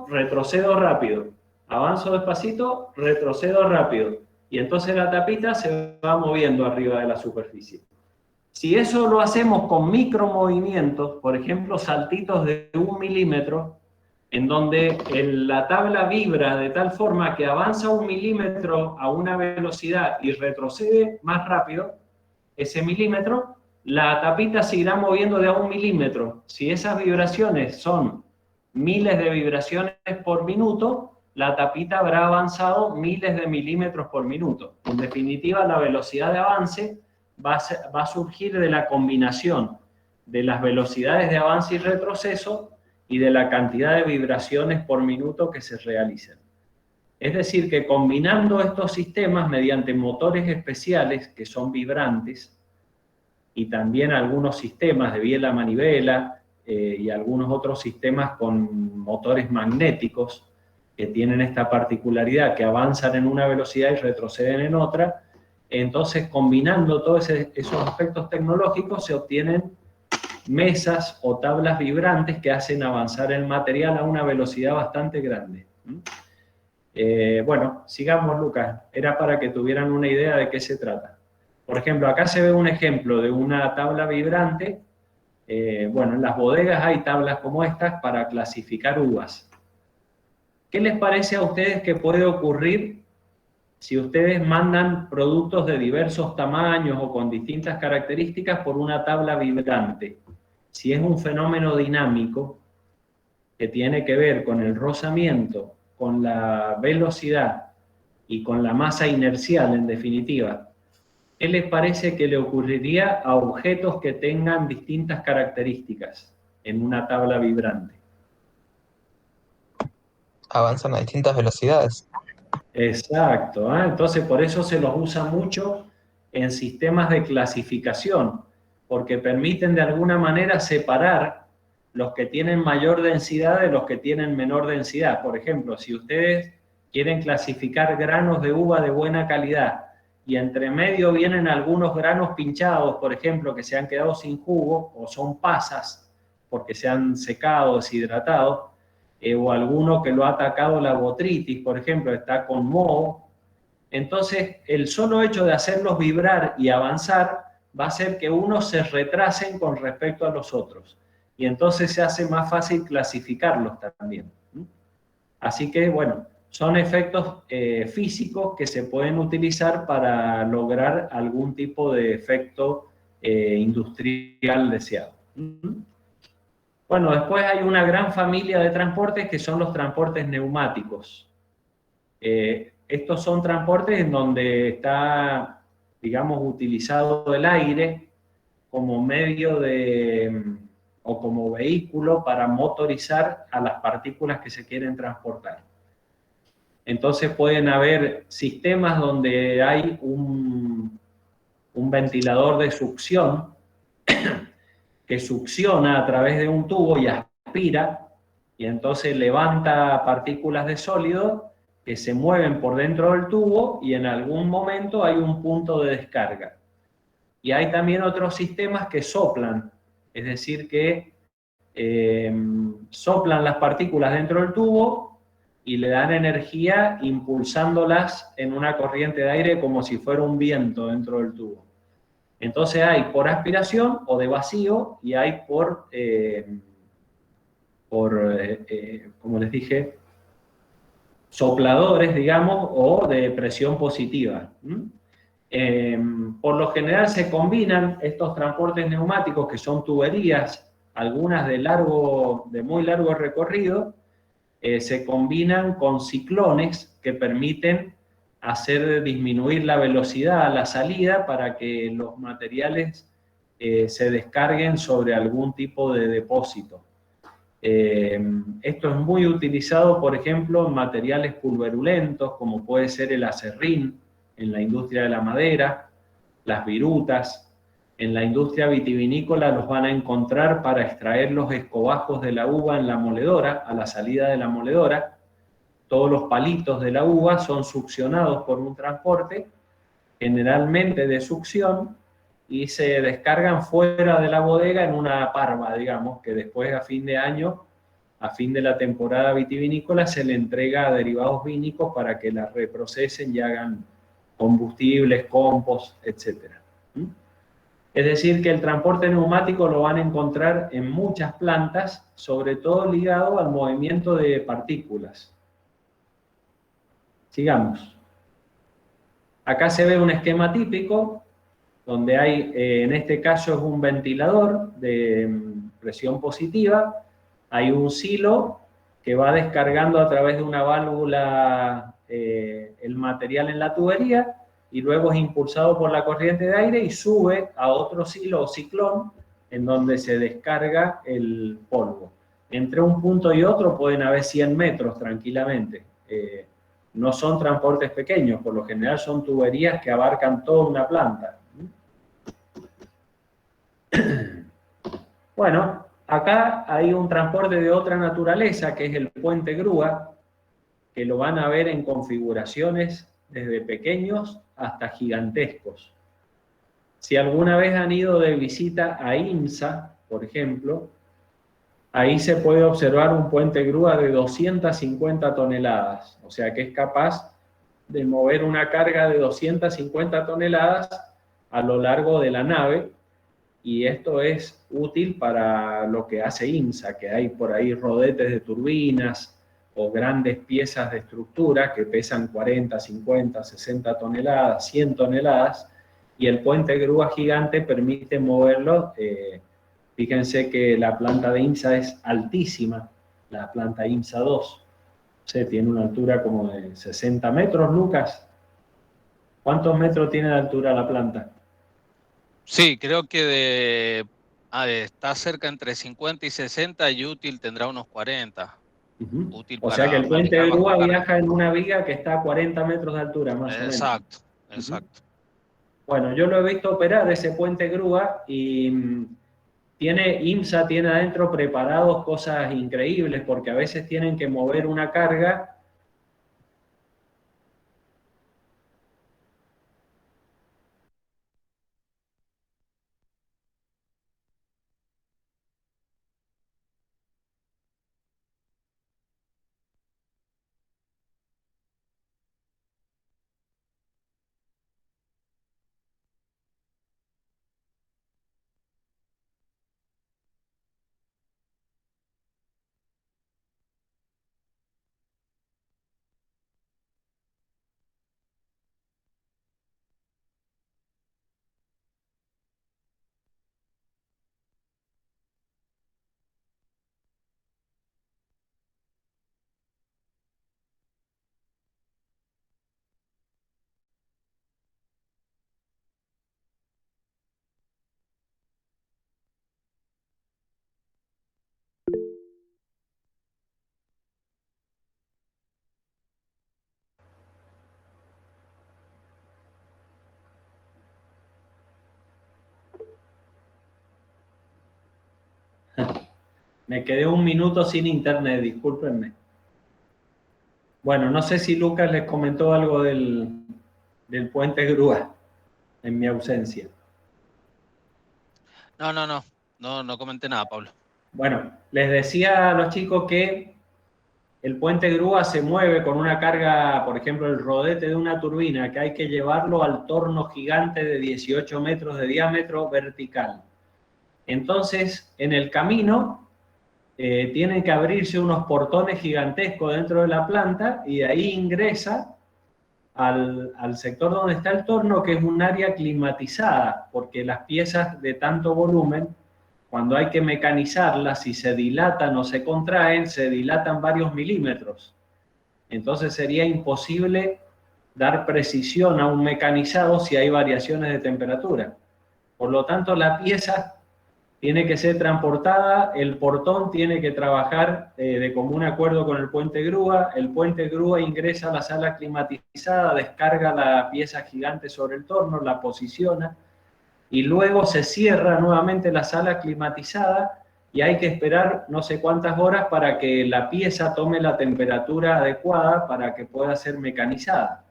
retrocedo rápido. Avanzo despacito, retrocedo rápido. Y entonces la tapita se va moviendo arriba de la superficie. Si eso lo hacemos con micromovimientos, por ejemplo, saltitos de 1 milímetro, en donde la tabla vibra de tal forma que avanza 1 milímetro a una velocidad y retrocede más rápido, ese milímetro, la tapita se irá moviendo de a 1 milímetro. Si esas vibraciones son miles de vibraciones por minuto, la tapita habrá avanzado miles de milímetros por minuto. En definitiva, la velocidad de avance va a surgir de la combinación de las velocidades de avance y retroceso y de la cantidad de vibraciones por minuto que se realicen. Es decir, que combinando estos sistemas mediante motores especiales que son vibrantes y también algunos sistemas de biela manivela y algunos otros sistemas con motores magnéticos que tienen esta particularidad, que avanzan en una velocidad y retroceden en otra, entonces combinando todos esos aspectos tecnológicos se obtienen mesas o tablas vibrantes que hacen avanzar el material a una velocidad bastante grande. Bueno, sigamos, Lucas. Era para que tuvieran una idea de qué se trata. Por ejemplo, acá se ve un ejemplo de una tabla vibrante. Bueno, en las bodegas hay tablas como estas para clasificar uvas. ¿Qué les parece a ustedes que puede ocurrir si ustedes mandan productos de diversos tamaños o con distintas características por una tabla vibrante? Si es un fenómeno dinámico que tiene que ver con el rozamiento, con la velocidad y con la masa inercial, en definitiva, ¿qué les parece que le ocurriría a objetos que tengan distintas características en una tabla vibrante? Avanzan a distintas velocidades. Exacto, ¿eh? Entonces por eso se los usa mucho en sistemas de clasificación, porque permiten de alguna manera separar los que tienen mayor densidad de los que tienen menor densidad. Por ejemplo, si ustedes quieren clasificar granos de uva de buena calidad y entre medio vienen algunos granos pinchados, por ejemplo, que se han quedado sin jugo o son pasas porque se han secado, deshidratado, o alguno que lo ha atacado la botritis, por ejemplo, está con moho. Entonces, el solo hecho de hacerlos vibrar y avanzar va a hacer que unos se retrasen con respecto a los otros. y entonces se hace más fácil clasificarlos también. Así que, bueno, son efectos físicos que se pueden utilizar para lograr algún tipo de efecto industrial deseado. Bueno, después hay una gran familia de transportes que son los transportes neumáticos. Estos son transportes en donde está, digamos, utilizado el aire como medio o como vehículo para motorizar a las partículas que se quieren transportar. Entonces pueden haber sistemas donde hay un ventilador de succión que succiona a través de un tubo y aspira, y entonces levanta partículas de sólido que se mueven por dentro del tubo y en algún momento hay un punto de descarga. Y hay también otros sistemas que soplan, es decir, que soplan las partículas dentro del tubo y le dan energía impulsándolas en una corriente de aire como si fuera un viento dentro del tubo. Entonces hay por aspiración o de vacío y hay como les dije, sopladores, digamos, o de presión positiva. Por lo general se combinan estos transportes neumáticos, que son tuberías, algunas de muy largo recorrido, se combinan con ciclones que permiten hacer disminuir la velocidad a la salida para que los materiales se descarguen sobre algún tipo de depósito. Esto es muy utilizado, por ejemplo, en materiales pulverulentos, como puede ser el acerrín en la industria de la madera, las virutas. En la industria vitivinícola los van a encontrar para extraer los escobajos de la uva en la moledora, a la salida de la moledora. Todos los palitos de la uva son succionados por un transporte, generalmente de succión, y se descargan fuera de la bodega en una parva, digamos, que después a fin de año, a fin de la temporada vitivinícola, se le entrega a derivados vínicos para que la reprocesen y hagan combustibles, compost, etc. Es decir, que el transporte neumático lo van a encontrar en muchas plantas, sobre todo ligado al movimiento de partículas. Sigamos. Acá se ve un esquema típico donde hay, en este caso es un ventilador de presión positiva, hay un silo que va descargando a través de una válvula el material en la tubería y luego es impulsado por la corriente de aire y sube a otro silo o ciclón en donde se descarga el polvo. Entre un punto y otro pueden haber 100 metros tranquilamente. No son transportes pequeños, por lo general son tuberías que abarcan toda una planta. Bueno, acá hay un transporte de otra naturaleza, que es el puente grúa, que lo van a ver en configuraciones desde pequeños hasta gigantescos. Si alguna vez han ido de visita a INSA, por ejemplo, ahí se puede observar un puente grúa de 250 toneladas, o sea que es capaz de mover una carga de 250 toneladas a lo largo de la nave, y esto es útil para lo que hace INSA, que hay por ahí rodetes de turbinas o grandes piezas de estructura que pesan 40, 50, 60 toneladas, 100 toneladas, y el puente grúa gigante permite moverlo. Fíjense que la planta de INSA es altísima, la planta INSA 2. Tiene una altura como de 60 metros, Lucas. ¿Cuántos metros tiene de altura la planta? Sí, creo que está cerca entre 50 y 60 y útil tendrá unos 40. Útil O sea que para el puente manejar de bajo grúa carga. viaja en una viga que está a 40 metros de altura, más o menos. Exacto, exacto. Bueno, yo lo he visto operar ese puente grúa y IMSA tiene adentro preparados cosas increíbles, porque a veces tienen que mover una carga. Me quedé un minuto sin internet, discúlpenme. Bueno, no sé si Lucas les comentó algo del puente grúa en mi ausencia. No comenté nada, Pablo. Bueno, les decía a los chicos que el puente grúa se mueve con una carga, por ejemplo, el rodete de una turbina, que hay que llevarlo al torno gigante de 18 metros de diámetro vertical. Entonces, en el camino, tienen que abrirse unos portones gigantescos dentro de la planta y de ahí ingresa al sector donde está el torno, que es un área climatizada, porque las piezas de tanto volumen, cuando hay que mecanizarlas, si se dilatan o se contraen, se dilatan varios milímetros. Entonces sería imposible dar precisión a un mecanizado si hay variaciones de temperatura. Por lo tanto, la pieza tiene que ser transportada, el portón tiene que trabajar de común acuerdo con el puente grúa ingresa a la sala climatizada, descarga la pieza gigante sobre el torno, la posiciona, y luego se cierra nuevamente la sala climatizada y hay que esperar no sé cuántas horas para que la pieza tome la temperatura adecuada para que pueda ser mecanizada.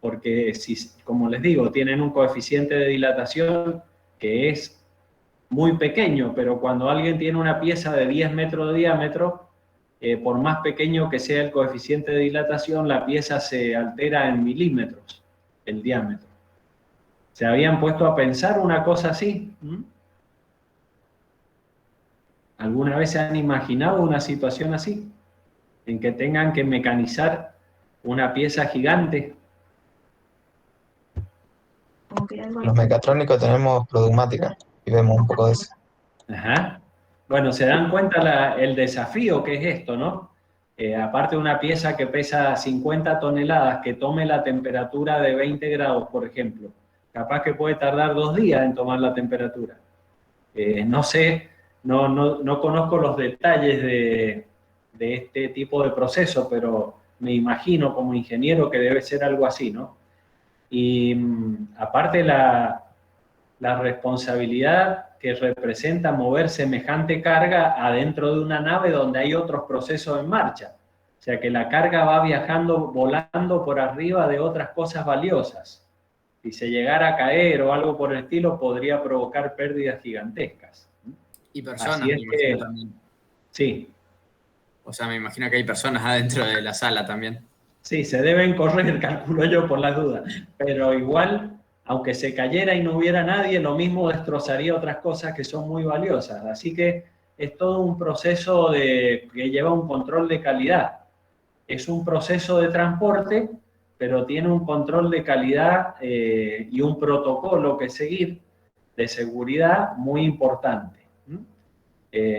Porque, si, como les digo, tienen un coeficiente de dilatación que es muy pequeño, pero cuando alguien tiene una pieza de 10 metros de diámetro, por más pequeño que sea el coeficiente de dilatación, la pieza se altera en milímetros, el diámetro. ¿Se habían puesto a pensar una cosa así? ¿Alguna vez se han imaginado una situación así? En que tengan que mecanizar una pieza gigante. Los mecatrónicos tenemos producmática y vemos un poco de eso. Ajá. Bueno, se dan cuenta el desafío que es esto, ¿no? Aparte de una pieza que pesa 50 toneladas, que tome la temperatura de 20 grados, por ejemplo, capaz que puede tardar 2 días en tomar la temperatura. No sé, no conozco los detalles de este tipo de proceso, pero me imagino como ingeniero que debe ser algo así, ¿no? Y aparte la responsabilidad que representa mover semejante carga adentro de una nave donde hay otros procesos en marcha. O sea que la carga va viajando, volando por arriba de otras cosas valiosas. Si se llegara a caer o algo por el estilo, podría provocar pérdidas gigantescas. Y personas, Así es me imagino que, también. sí. O sea, me imagino que hay personas adentro de la sala también. Sí, se deben correr, calculo yo, por las dudas. Pero igual, aunque se cayera y no hubiera nadie, lo mismo destrozaría otras cosas que son muy valiosas. Así que es todo un proceso que lleva un control de calidad. Es un proceso de transporte, pero tiene un control de calidad y un protocolo que seguir de seguridad muy importante.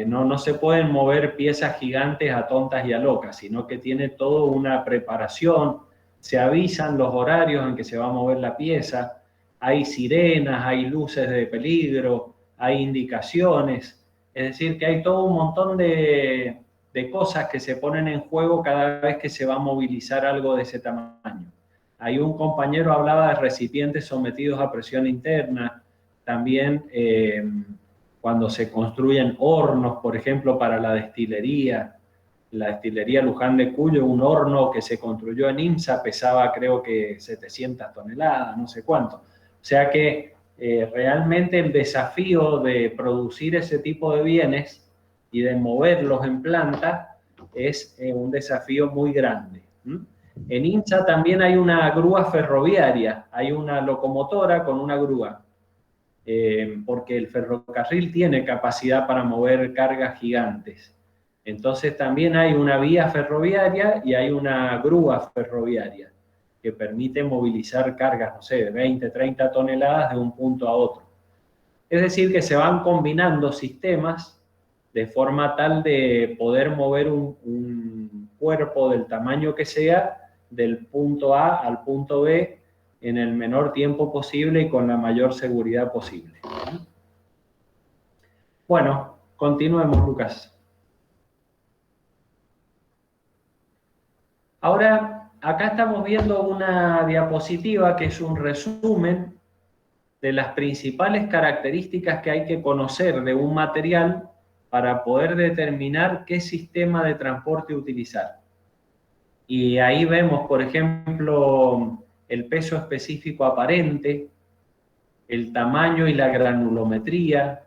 No se pueden mover piezas gigantes a tontas y a locas, sino que tiene toda una preparación, se avisan los horarios en que se va a mover la pieza, hay sirenas, hay luces de peligro, hay indicaciones, es decir, que hay todo un montón de cosas que se ponen en juego cada vez que se va a movilizar algo de ese tamaño. Hay un compañero hablaba de recipientes sometidos a presión interna, también cuando se construyen hornos, por ejemplo, para la destilería Luján de Cuyo, un horno que se construyó en IMSA pesaba creo que 700 toneladas, no sé cuánto. O sea que realmente el desafío de producir ese tipo de bienes y de moverlos en planta es un desafío muy grande. En IMSA también hay una grúa ferroviaria, hay una locomotora con una grúa. Porque el ferrocarril tiene capacidad para mover cargas gigantes. Entonces también hay una vía ferroviaria y hay una grúa ferroviaria que permite movilizar cargas, no sé, de 20, 30 toneladas de un punto a otro. Es decir, que se van combinando sistemas de forma tal de poder mover un cuerpo del tamaño que sea del punto A al punto B en el menor tiempo posible y con la mayor seguridad posible. Bueno, continuemos, Lucas. Ahora, acá estamos viendo una diapositiva que es un resumen de las principales características que hay que conocer de un material para poder determinar qué sistema de transporte utilizar. Y ahí vemos, por ejemplo, el peso específico aparente, el tamaño y la granulometría,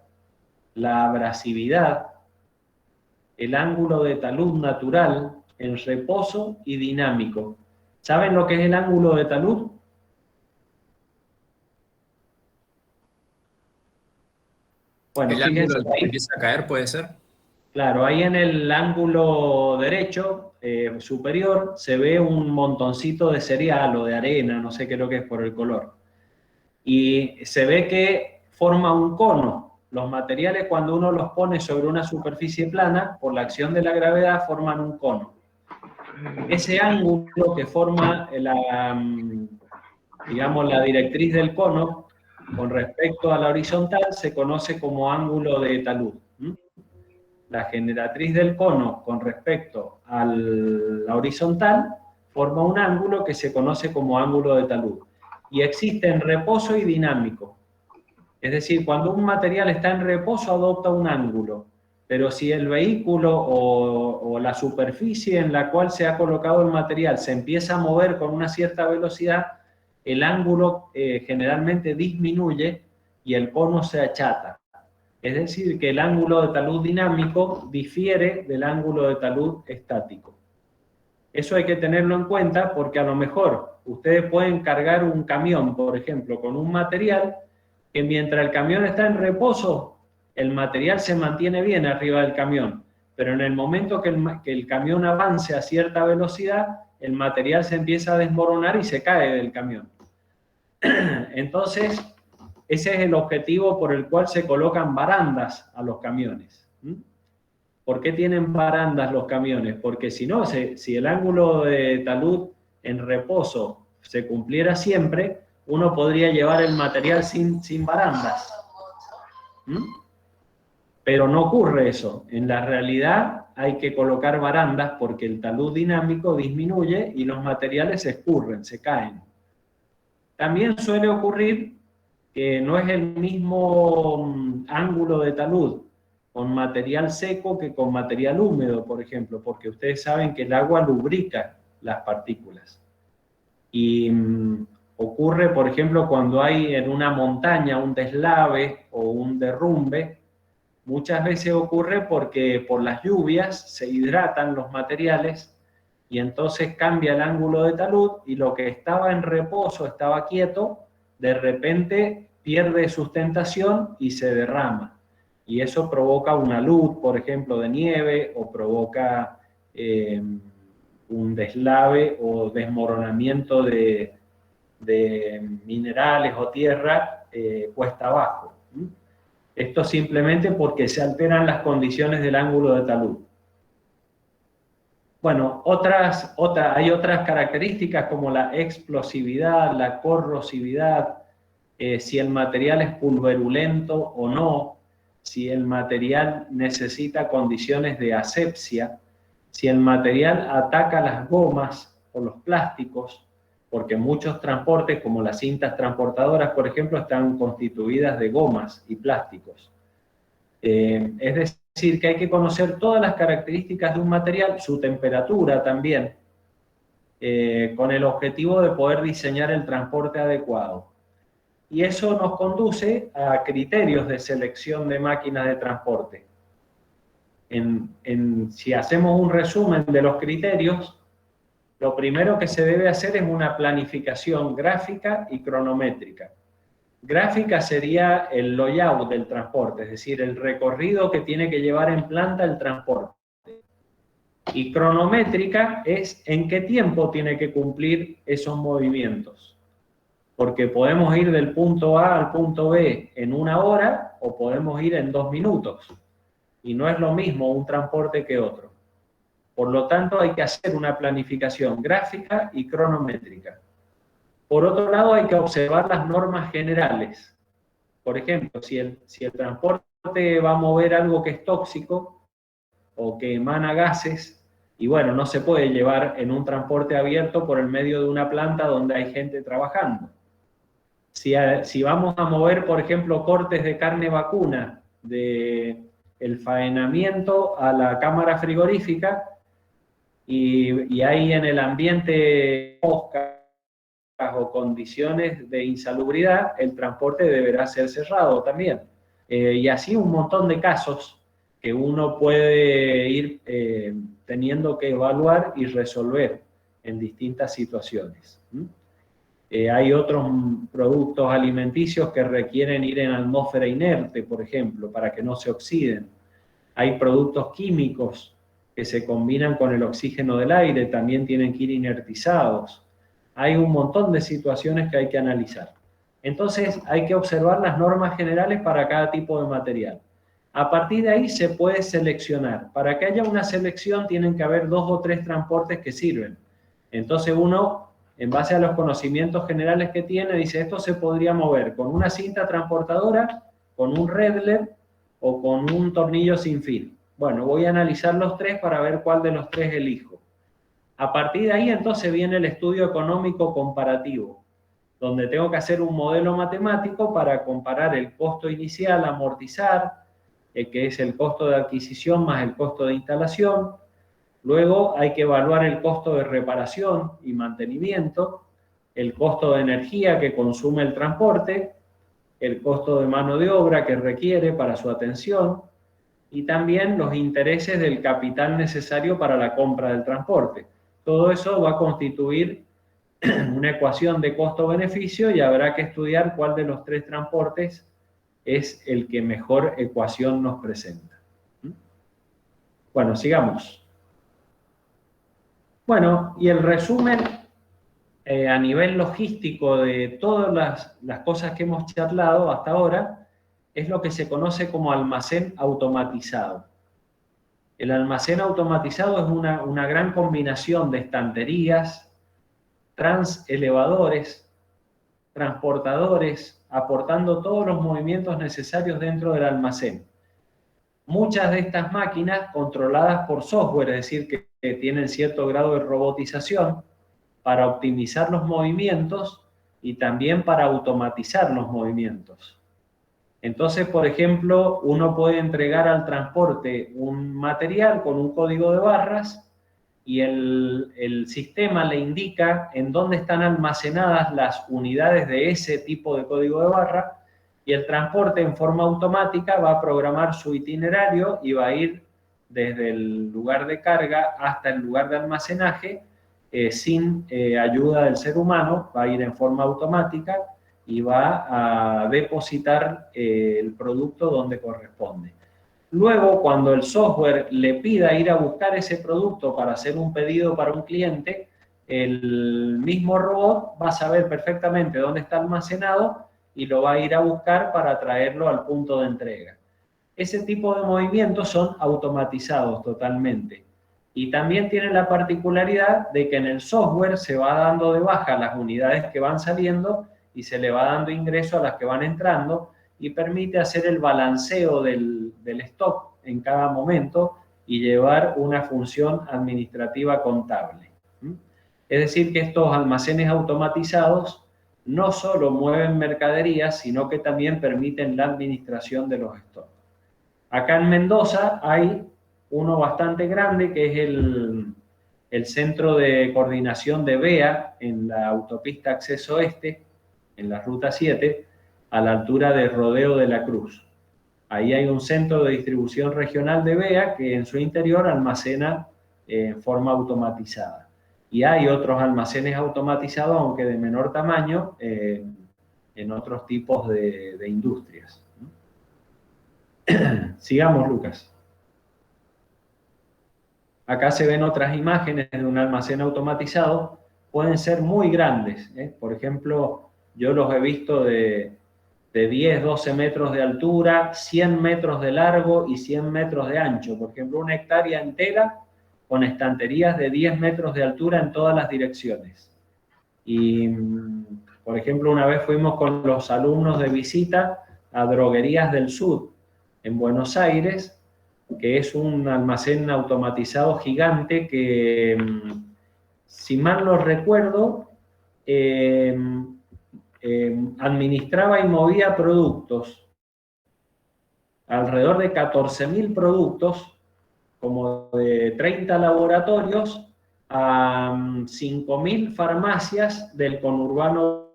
la abrasividad, el ángulo de talud natural, en reposo y dinámico. ¿Saben lo que es el ángulo de talud? Bueno, ¿El fíjense ángulo que ahí. empieza a caer puede ser? Claro, ahí en el ángulo derecho superior se ve un montoncito de cereal o de arena, no sé qué es lo que es por el color. Y se ve que forma un cono. Los materiales, cuando uno los pone sobre una superficie plana, por la acción de la gravedad, forman un cono. Ese ángulo que forma digamos, la directriz del cono con respecto a la horizontal se conoce como ángulo de talud. La generatriz del cono con respecto a la horizontal forma un ángulo que se conoce como ángulo de talud. Y existe en reposo y dinámico. Es decir, cuando un material está en reposo adopta un ángulo, pero si el vehículo o la superficie en la cual se ha colocado el material se empieza a mover con una cierta velocidad, el ángulo generalmente disminuye y el cono se achata. Es decir, que el ángulo de talud dinámico difiere del ángulo de talud estático. Eso hay que tenerlo en cuenta porque a lo mejor ustedes pueden cargar un camión, por ejemplo, con un material que mientras el camión está en reposo, el material se mantiene bien arriba del camión, pero en el momento que el camión avance a cierta velocidad, el material se empieza a desmoronar y se cae del camión. Entonces, ese es el objetivo por el cual se colocan barandas a los camiones. ¿Por qué tienen barandas los camiones? Porque si no, si el ángulo de talud en reposo se cumpliera siempre, uno podría llevar el material sin barandas. Pero no ocurre eso. En la realidad hay que colocar barandas porque el talud dinámico disminuye y los materiales se escurren, se caen. También suele ocurrir que no es el mismo ángulo de talud con material seco que con material húmedo, por ejemplo, porque ustedes saben que el agua lubrica las partículas. Y ocurre, por ejemplo, cuando hay en una montaña un deslave o un derrumbe, muchas veces ocurre porque por las lluvias se hidratan los materiales y entonces cambia el ángulo de talud y lo que estaba en reposo, estaba quieto, de repente pierde sustentación y se derrama. Y eso provoca una luz, por ejemplo, de nieve o provoca un deslave o desmoronamiento de minerales o tierra cuesta abajo. Esto simplemente porque se alteran las condiciones del ángulo de talud. Bueno, hay otras características como la explosividad, la corrosividad, si el material es pulverulento o no, si el material necesita condiciones de asepsia, si el material ataca las gomas o los plásticos, porque muchos transportes, como las cintas transportadoras, por ejemplo, están constituidas de gomas y plásticos. Es decir, que hay que conocer todas las características de un material, su temperatura también, con el objetivo de poder diseñar el transporte adecuado. Y eso nos conduce a criterios de selección de máquinas de transporte. Si hacemos un resumen de los criterios, lo primero que se debe hacer es una planificación gráfica y cronométrica. Gráfica sería el layout del transporte, es decir, el recorrido que tiene que llevar en planta el transporte. Y cronométrica es en qué tiempo tiene que cumplir esos movimientos. Porque podemos ir del punto A al punto B en 1 hora o podemos ir en 2 minutos. Y no es lo mismo un transporte que otro. Por lo tanto, hay que hacer una planificación gráfica y cronométrica. Por otro lado, hay que observar las normas generales. Por ejemplo, si el transporte va a mover algo que es tóxico o que emana gases, y bueno, no se puede llevar en un transporte abierto por el medio de una planta donde hay gente trabajando. Si vamos a mover, por ejemplo, cortes de carne vacuna de el faenamiento a la cámara frigorífica y hay en el ambiente moscas o condiciones de insalubridad, el transporte deberá ser cerrado también. Y así un montón de casos que uno puede ir teniendo que evaluar y resolver en distintas situaciones. Hay otros productos alimenticios que requieren ir en atmósfera inerte, por ejemplo, para que no se oxiden. Hay productos químicos que se combinan con el oxígeno del aire, también tienen que ir inertizados. Hay un montón de situaciones que hay que analizar. Entonces hay que observar las normas generales para cada tipo de material. A partir de ahí se puede seleccionar. Para que haya una selección tienen que haber 2 o 3 transportes que sirven. Entonces uno, en base a los conocimientos generales que tiene, dice esto se podría mover con una cinta transportadora, con un redler o con un tornillo sin fil. Bueno, voy a analizar los 3 para ver cuál de los 3 elijo. A partir de ahí entonces viene el estudio económico comparativo, donde tengo que hacer un modelo matemático para comparar el costo inicial, amortizar, que es el costo de adquisición más el costo de instalación. Luego hay que evaluar el costo de reparación y mantenimiento, el costo de energía que consume el transporte, el costo de mano de obra que requiere para su atención y también los intereses del capital necesario para la compra del transporte. Todo eso va a constituir una ecuación de costo-beneficio y habrá que estudiar cuál de los 3 transportes es el que mejor ecuación nos presenta. Bueno, sigamos. Bueno, y el resumen a nivel logístico de todas las cosas que hemos charlado hasta ahora es lo que se conoce como almacén automatizado. El almacén automatizado es una gran combinación de estanterías, transelevadores, transportadores, aportando todos los movimientos necesarios dentro del almacén. Muchas de estas máquinas controladas por software, es decir, que tienen cierto grado de robotización para optimizar los movimientos y también para automatizar los movimientos. Entonces, por ejemplo, uno puede entregar al transporte un material con un código de barras y el sistema le indica en dónde están almacenadas las unidades de ese tipo de código de barra y el transporte en forma automática va a programar su itinerario y va a ir desde el lugar de carga hasta el lugar de almacenaje sin ayuda del ser humano, va a ir en forma automática y va a depositar el producto donde corresponde. Luego, cuando el software le pida ir a buscar ese producto para hacer un pedido para un cliente, el mismo robot va a saber perfectamente dónde está almacenado y lo va a ir a buscar para traerlo al punto de entrega. Ese tipo de movimientos son automatizados totalmente. Y también tiene la particularidad de que en el software se va dando de baja las unidades que van saliendo y se le va dando ingreso a las que van entrando y permite hacer el balanceo del stock en cada momento y llevar una función administrativa contable. Es decir, que estos almacenes automatizados no solo mueven mercaderías, sino que también permiten la administración de los stocks. Acá en Mendoza hay uno bastante grande que es el Centro de Coordinación de BEA en la autopista Acceso Este, en la Ruta 7, a la altura de Rodeo de la Cruz. Ahí hay un centro de distribución regional de BEA que en su interior almacena en forma automatizada. Y hay otros almacenes automatizados, aunque de menor tamaño, en otros tipos de industrias. Sigamos, Lucas. Acá se ven otras imágenes de un almacén automatizado. Pueden ser muy grandes. Por ejemplo, yo los he visto de 10, 12 metros de altura, 100 metros de largo y 100 metros de ancho. Por ejemplo, una hectárea entera con estanterías de 10 metros de altura en todas las direcciones. Y, por ejemplo, una vez fuimos con los alumnos de visita a Droguerías del Sur, en Buenos Aires, que es un almacén automatizado gigante que, si mal no recuerdo, administraba y movía productos alrededor de 14.000 productos, como de 30 laboratorios, a 5.000 farmacias del conurbano,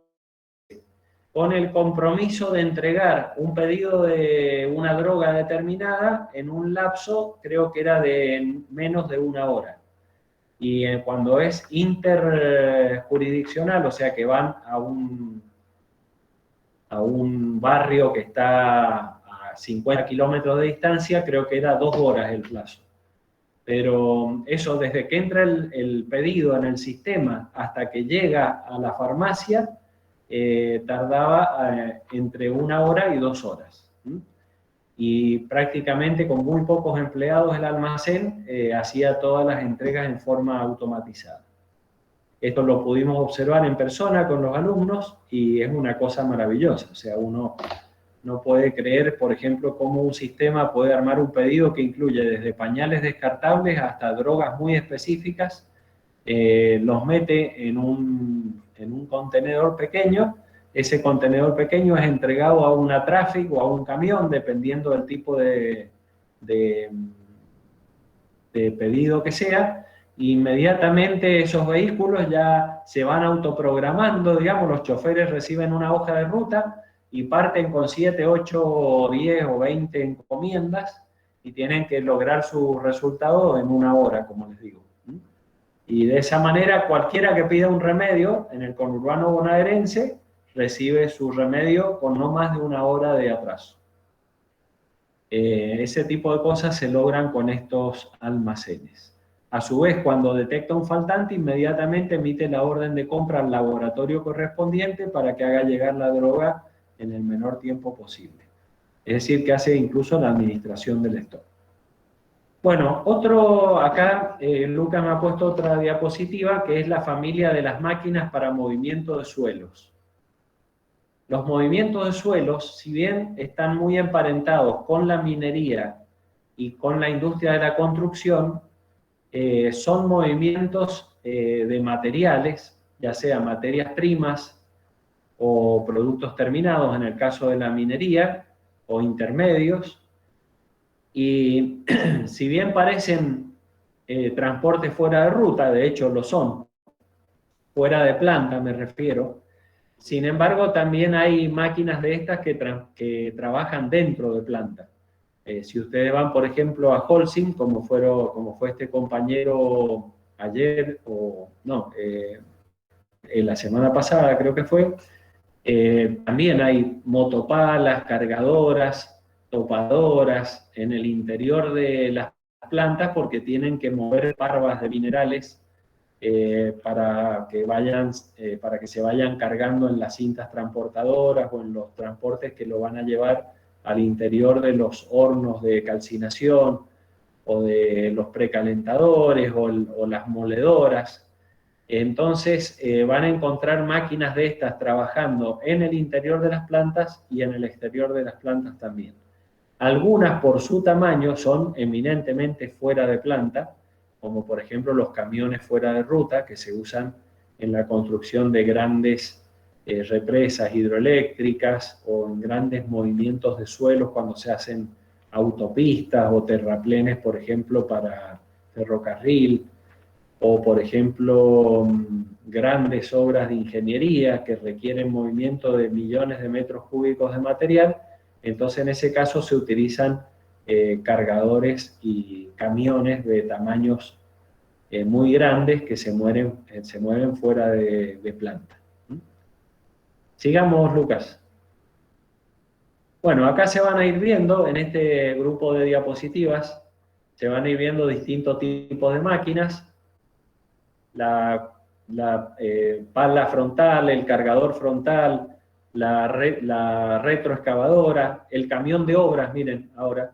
con el compromiso de entregar un pedido de una droga determinada en un lapso, creo que era de menos de 1 hora. Y cuando es interjurisdiccional, o sea que van a un barrio que está a 50 kilómetros de distancia, creo que era 2 horas el plazo. Pero eso, desde que entra el pedido en el sistema hasta que llega a la farmacia, tardaba entre 1 hora y 2 horas. Y prácticamente con muy pocos empleados el almacén hacía todas las entregas en forma automatizada. Esto lo pudimos observar en persona con los alumnos y es una cosa maravillosa. O sea, uno no puede creer, por ejemplo, cómo un sistema puede armar un pedido que incluye desde pañales descartables hasta drogas muy específicas, los mete en un contenedor pequeño. Ese contenedor pequeño es entregado a una traffic o a un camión, dependiendo del tipo de pedido que sea. Inmediatamente esos vehículos ya se van autoprogramando, digamos, los choferes reciben una hoja de ruta y parten con 7, 8, 10 o 20 encomiendas y tienen que lograr su resultado en 1 hora, como les digo. Y de esa manera cualquiera que pida un remedio en el conurbano bonaerense recibe su remedio con no más de 1 hora de atraso. Ese tipo de cosas se logran con estos almacenes. A su vez, cuando detecta un faltante, inmediatamente emite la orden de compra al laboratorio correspondiente para que haga llegar la droga en el menor tiempo posible. Es decir, que hace incluso la administración del stock. Bueno, acá Lucas me ha puesto otra diapositiva, que es la familia de las máquinas para movimiento de suelos. Los movimientos de suelos, si bien están muy emparentados con la minería y con la industria de la construcción, son movimientos de materiales, ya sea materias primas o productos terminados en el caso de la minería, o intermedios. Y si bien parecen transportes fuera de ruta, de hecho lo son, fuera de planta me refiero, sin embargo también hay máquinas de estas que trabajan dentro de planta. Si ustedes van, por ejemplo, a Holcim, como fue este compañero ayer, la semana pasada creo que fue, también hay motopalas, cargadoras, topadoras en el interior de las plantas porque tienen que mover parvas de minerales para que se vayan cargando en las cintas transportadoras o en los transportes que lo van a llevar al interior de los hornos de calcinación o de los precalentadores o las moledoras. Entonces van a encontrar máquinas de estas trabajando en el interior de las plantas y en el exterior de las plantas también. Algunas por su tamaño son eminentemente fuera de planta, como por ejemplo los camiones fuera de ruta que se usan en la construcción de grandes represas hidroeléctricas o en grandes movimientos de suelos cuando se hacen autopistas o terraplenes, por ejemplo, para ferrocarril, o por ejemplo grandes obras de ingeniería que requieren movimiento de millones de metros cúbicos de material. Entonces en ese caso se utilizan cargadores y camiones de tamaños muy grandes que se mueven fuera de planta. Sigamos, Lucas. Bueno, acá se van a ir viendo, en este grupo de diapositivas, se van a ir viendo distintos tipos de máquinas. La pala frontal, el cargador frontal, la retroexcavadora, el camión de obras, miren ahora,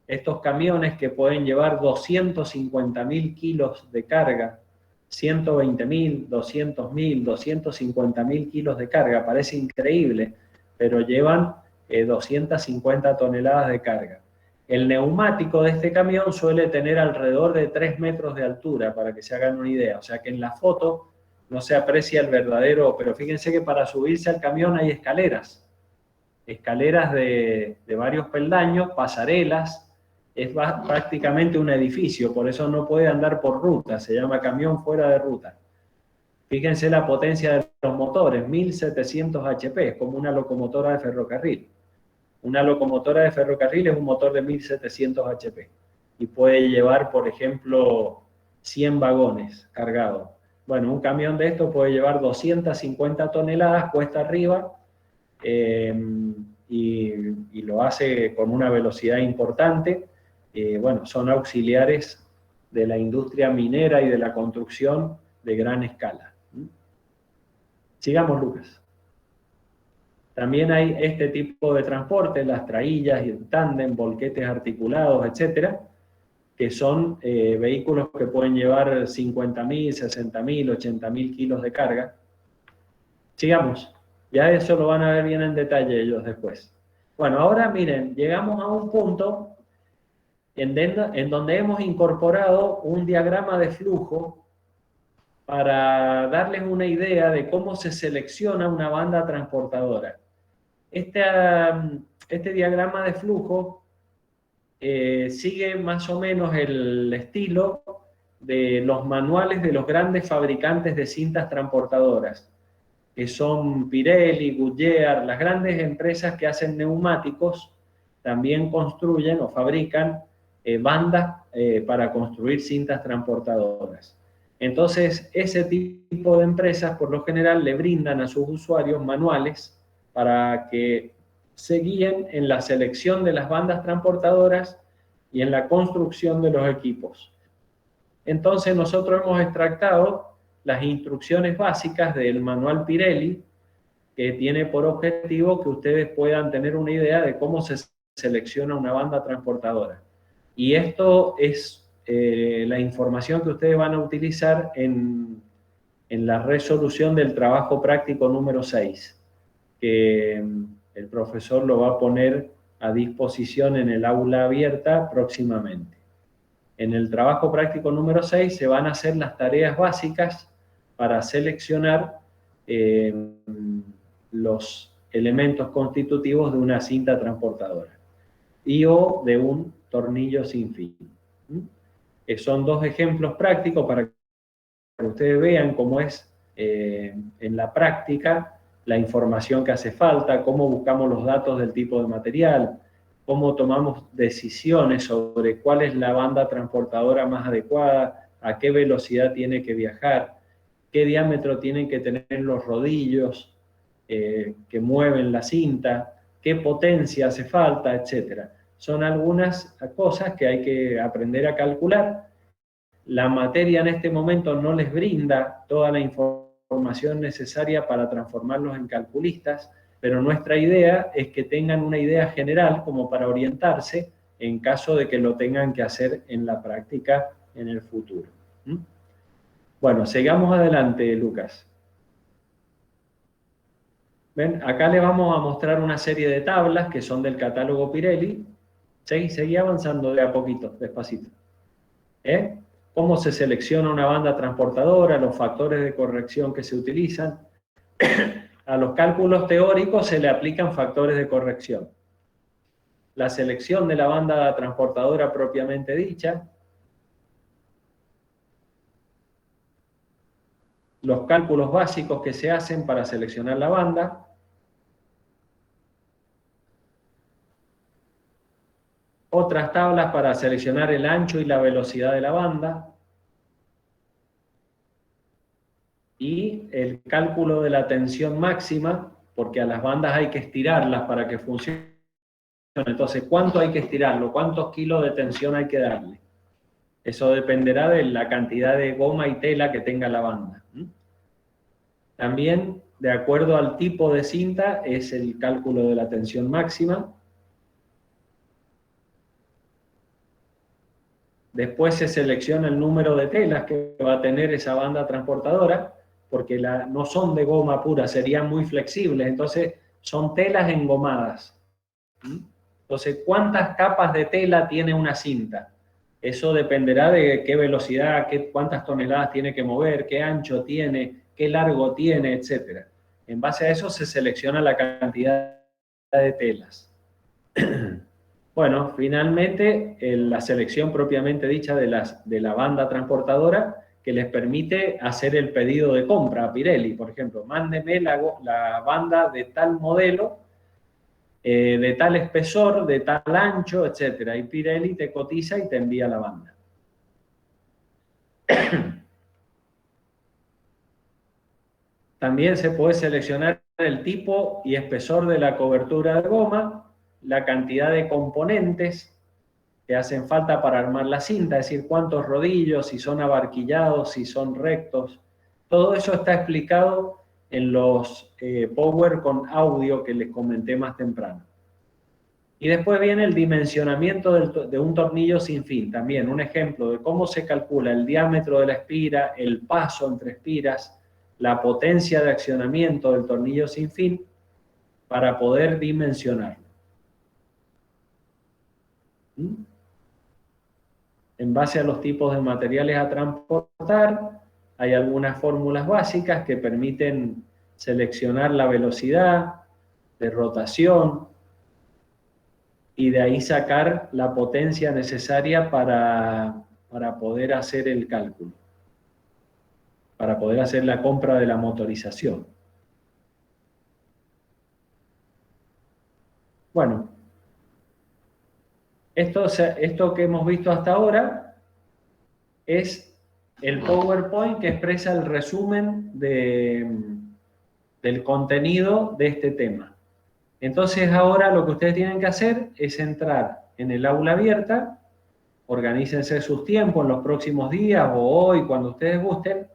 estos camiones que pueden llevar 250.000 kilos de carga, 120.000, 200.000, 250.000 kilos de carga, parece increíble, pero llevan 250 toneladas de carga. El neumático de este camión suele tener alrededor de 3 metros de altura, para que se hagan una idea. O sea que en la foto no se aprecia el verdadero, pero fíjense que para subirse al camión hay escaleras. escaleras de varios peldaños, pasarelas, es prácticamente un edificio, por eso no puede andar por ruta, se llama camión fuera de ruta. Fíjense la potencia de los motores, 1700 HP, es como una locomotora de ferrocarril. Una locomotora de ferrocarril es un motor de 1700 HP y puede llevar, por ejemplo, 100 vagones cargados. Bueno, un camión de estos puede llevar 250 toneladas cuesta arriba y lo hace con una velocidad importante. Bueno, son auxiliares de la industria minera y de la construcción de gran escala. Sigamos, Lucas. También hay este tipo de transporte, las traillas y el tándem, volquetes articulados, etcétera, que son vehículos que pueden llevar 50.000, 60.000, 80.000 kilos de carga. Sigamos. Ya eso lo van a ver bien en detalle ellos después. Bueno, ahora miren, llegamos a un punto en donde hemos incorporado un diagrama de flujo para darles una idea de cómo se selecciona una banda transportadora. Este diagrama de flujo sigue más o menos el estilo de los manuales de los grandes fabricantes de cintas transportadoras, que son Pirelli, Goodyear, las grandes empresas que hacen neumáticos, también construyen o fabrican bandas para construir cintas transportadoras. Entonces, ese tipo de empresas, por lo general, le brindan a sus usuarios manuales para que se guíen en la selección de las bandas transportadoras y en la construcción de los equipos. Entonces, nosotros hemos extractado las instrucciones básicas del manual Pirelli, que tiene por objetivo que ustedes puedan tener una idea de cómo se selecciona una banda transportadora. Y esto es la información que ustedes van a utilizar en la resolución del trabajo práctico número 6, que el profesor lo va a poner a disposición en el aula abierta próximamente. En el trabajo práctico número 6 se van a hacer las tareas básicas para seleccionar los elementos constitutivos de una cinta transportadora y o de un tornillo sin fin. Son dos ejemplos prácticos para que ustedes vean cómo es en la práctica la información que hace falta, cómo buscamos los datos del tipo de material, cómo tomamos decisiones sobre cuál es la banda transportadora más adecuada, a qué velocidad tiene que viajar, qué diámetro tienen que tener los rodillos que mueven la cinta, qué potencia hace falta, etc. Son algunas cosas que hay que aprender a calcular. La materia en este momento no les brinda toda la información necesaria para transformarlos en calculistas, pero nuestra idea es que tengan una idea general como para orientarse en caso de que lo tengan que hacer en la práctica en el futuro. Bueno, sigamos adelante, Lucas. ¿Ven? Acá les vamos a mostrar una serie de tablas que son del catálogo Pirelli. Seguí avanzando de a poquito, despacito. Cómo se selecciona una banda transportadora, los factores de corrección que se utilizan. A los cálculos teóricos se le aplican factores de corrección. La selección de la banda transportadora propiamente dicha. Los cálculos básicos que se hacen para seleccionar la banda. Otras tablas para seleccionar el ancho y la velocidad de la banda. Y el cálculo de la tensión máxima, porque a las bandas hay que estirarlas para que funcionen. Entonces, ¿cuánto hay que estirarlo? ¿Cuántos kilos de tensión hay que darle? Eso dependerá de la cantidad de goma y tela que tenga la banda. También, de acuerdo al tipo de cinta, es el cálculo de la tensión máxima. Después se selecciona el número de telas que va a tener esa banda transportadora, porque no son de goma pura, serían muy flexibles, entonces son telas engomadas. Entonces, ¿cuántas capas de tela tiene una cinta? Eso dependerá de qué velocidad, cuántas toneladas tiene que mover, qué ancho tiene, qué largo tiene, etc. En base a eso se selecciona la cantidad de telas. Bueno, finalmente la selección propiamente dicha de la banda transportadora que les permite hacer el pedido de compra a Pirelli. Por ejemplo, mándeme la banda de tal modelo, de tal espesor, de tal ancho, etc. Y Pirelli te cotiza y te envía la banda. También se puede seleccionar el tipo y espesor de la cobertura de goma, la cantidad de componentes que hacen falta para armar la cinta, es decir, cuántos rodillos, si son abarquillados, si son rectos. Todo eso está explicado en los Power con audio que les comenté más temprano. Y después viene el dimensionamiento de un tornillo sin fin, también un ejemplo de cómo se calcula el diámetro de la espira, el paso entre espiras, la potencia de accionamiento del tornillo sin fin para poder dimensionarlo. En base a los tipos de materiales a transportar, hay algunas fórmulas básicas que permiten seleccionar la velocidad de rotación y de ahí sacar la potencia necesaria para poder hacer el cálculo, para poder hacer la compra de la motorización. Bueno, esto que hemos visto hasta ahora es el PowerPoint que expresa el resumen del contenido de este tema. Entonces ahora lo que ustedes tienen que hacer es entrar en el aula abierta, organícense sus tiempos en los próximos días o hoy, cuando ustedes gusten,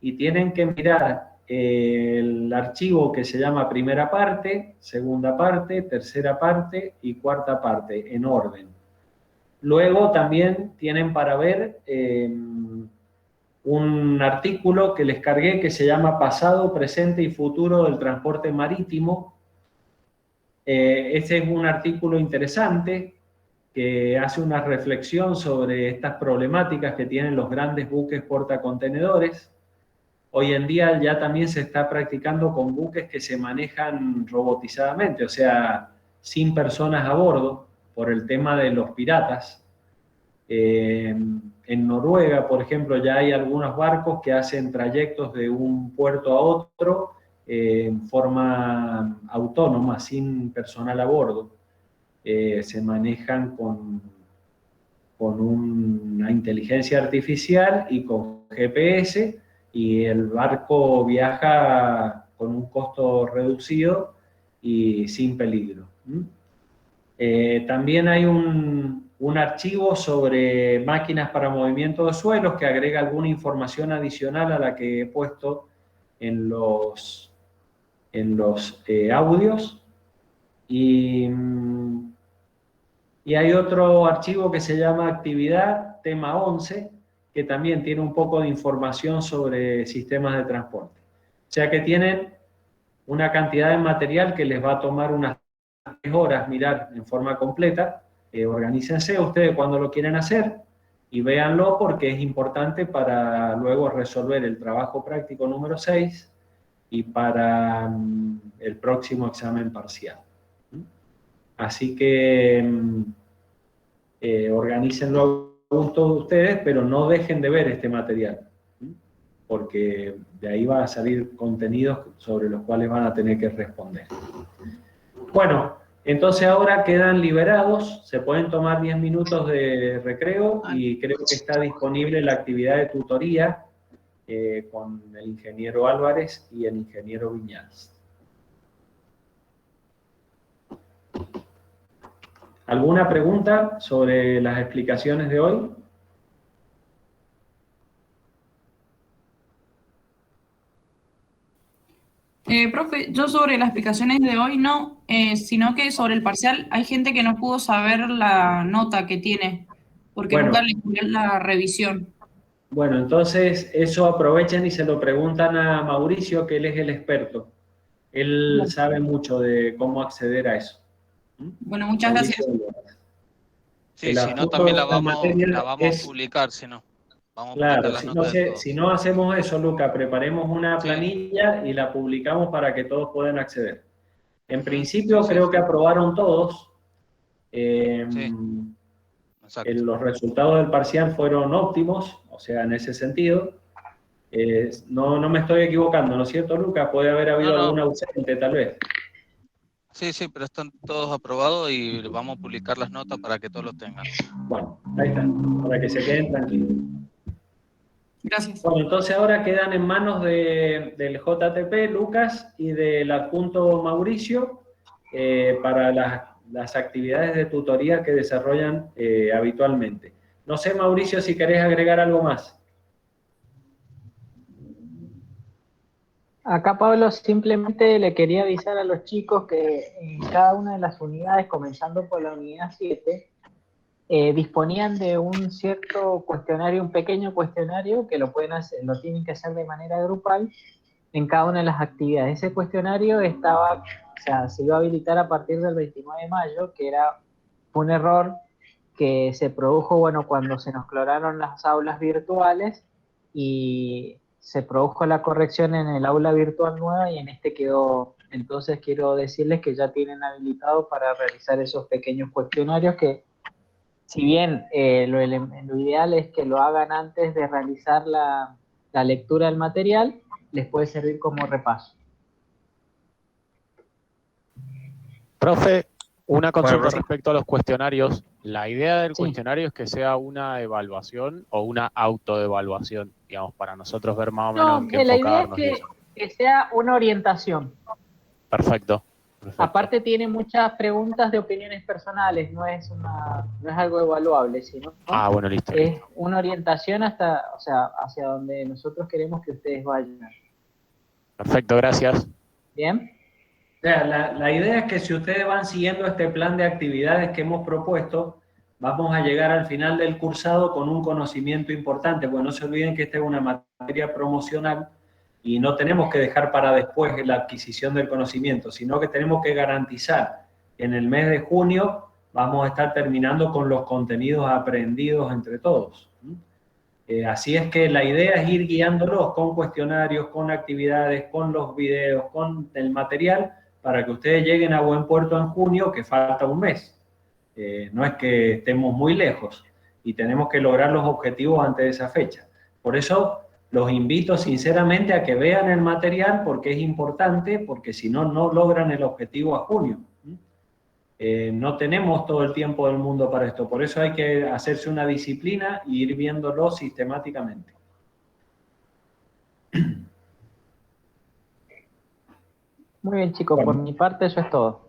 y tienen que mirar el archivo que se llama primera parte, segunda parte, tercera parte y cuarta parte, en orden. Luego también tienen para ver un artículo que les cargué que se llama Pasado, Presente y Futuro del Transporte Marítimo. Este es un artículo interesante que hace una reflexión sobre estas problemáticas que tienen los grandes buques portacontenedores. Hoy en día ya también se está practicando con buques que se manejan robotizadamente, o sea, sin personas a bordo, por el tema de los piratas. En Noruega, por ejemplo, ya hay algunos barcos que hacen trayectos de un puerto a otro en forma autónoma, sin personal a bordo. Se manejan con una inteligencia artificial y con GPS, y el barco viaja con un costo reducido y sin peligro. También hay un archivo sobre máquinas para movimiento de suelos que agrega alguna información adicional a la que he puesto en los audios. Y hay otro archivo que se llama Actividad, tema 11, que también tiene un poco de información sobre sistemas de transporte. O sea que tienen una cantidad de material que les va a tomar unas 3 horas mirar en forma completa. Organícense ustedes cuando lo quieren hacer y véanlo, porque es importante para luego resolver el trabajo práctico número 6 y para el próximo examen parcial. Así que organícenlo a gusto de ustedes, pero no dejen de ver este material, porque de ahí van a salir contenidos sobre los cuales van a tener que responder. Bueno, entonces ahora quedan liberados, se pueden tomar 10 minutos de recreo y creo que está disponible la actividad de tutoría con el ingeniero Álvarez y el ingeniero Viñals. ¿Alguna pregunta sobre las explicaciones de hoy? Profe, yo sobre las explicaciones de hoy no, sino que sobre el parcial hay gente que no pudo saber la nota que tiene, porque Bueno, nunca le envió la revisión. Bueno, entonces eso aprovechen y se lo preguntan a Mauricio, que él es el experto. Él sabe mucho de cómo acceder a eso. Bueno, muchas Mauricio, gracias. Sí, si no, también la vamos a publicar, si no. Vamos a Claro, publicar las notas de todos. si no hacemos eso, Luca, preparemos una planilla y la publicamos para que todos puedan acceder. En principio creo que aprobaron todos. Sí, exacto. Los resultados del parcial fueron óptimos, o sea, en ese sentido. No me estoy equivocando, ¿no es cierto, Lucas? Puede haber habido No. algún ausente, tal vez. Sí, pero están todos aprobados y vamos a publicar las notas para que todos los tengan. Bueno, ahí está, para que se queden tranquilos. Gracias. Bueno, entonces ahora quedan en manos del JTP, Lucas, y del adjunto Mauricio para las actividades de tutoría que desarrollan habitualmente. No sé, Mauricio, si querés agregar algo más. Acá, Pablo, simplemente le quería avisar a los chicos que en cada una de las unidades, comenzando por la unidad 7, disponían de un cierto cuestionario, un pequeño cuestionario que lo tienen que hacer de manera grupal en cada una de las actividades. Ese cuestionario se iba a habilitar a partir del 29 de mayo, que fue un error que se produjo, bueno, cuando se nos clonaron las aulas virtuales y se produjo la corrección en el aula virtual nueva y en este quedó. Entonces quiero decirles que ya tienen habilitado para realizar esos pequeños cuestionarios que, si bien lo ideal es que lo hagan antes de realizar la lectura del material, les puede servir como repaso. Profe, una consulta Bueno, respecto a los cuestionarios. ¿La idea del cuestionario es que sea una evaluación o una autoevaluación? Digamos, para nosotros ver más o menos en qué la idea es enfocarnos. que sea una orientación. Perfecto. Aparte tiene muchas preguntas de opiniones personales, no es algo evaluable, sino bueno, listo. Es una orientación hacia donde nosotros queremos que ustedes vayan. Perfecto, gracias. ¿Bien? O sea, la idea es que si ustedes van siguiendo este plan de actividades que hemos propuesto, vamos a llegar al final del cursado con un conocimiento importante, porque no se olviden que esta es una materia promocional y no tenemos que dejar para después la adquisición del conocimiento, sino que tenemos que garantizar que en el mes de junio vamos a estar terminando con los contenidos aprendidos entre todos. Así es que la idea es ir guiándolos con cuestionarios, con actividades, con los videos, con el material, para que ustedes lleguen a buen puerto en junio, que falta un mes. No es que estemos muy lejos y tenemos que lograr los objetivos antes de esa fecha. Por eso los invito sinceramente a que vean el material, porque es importante, porque si no, no logran el objetivo a junio. No tenemos todo el tiempo del mundo para esto, por eso hay que hacerse una disciplina y ir viéndolo sistemáticamente. Muy bien, chicos, Bueno. por mi parte eso es todo.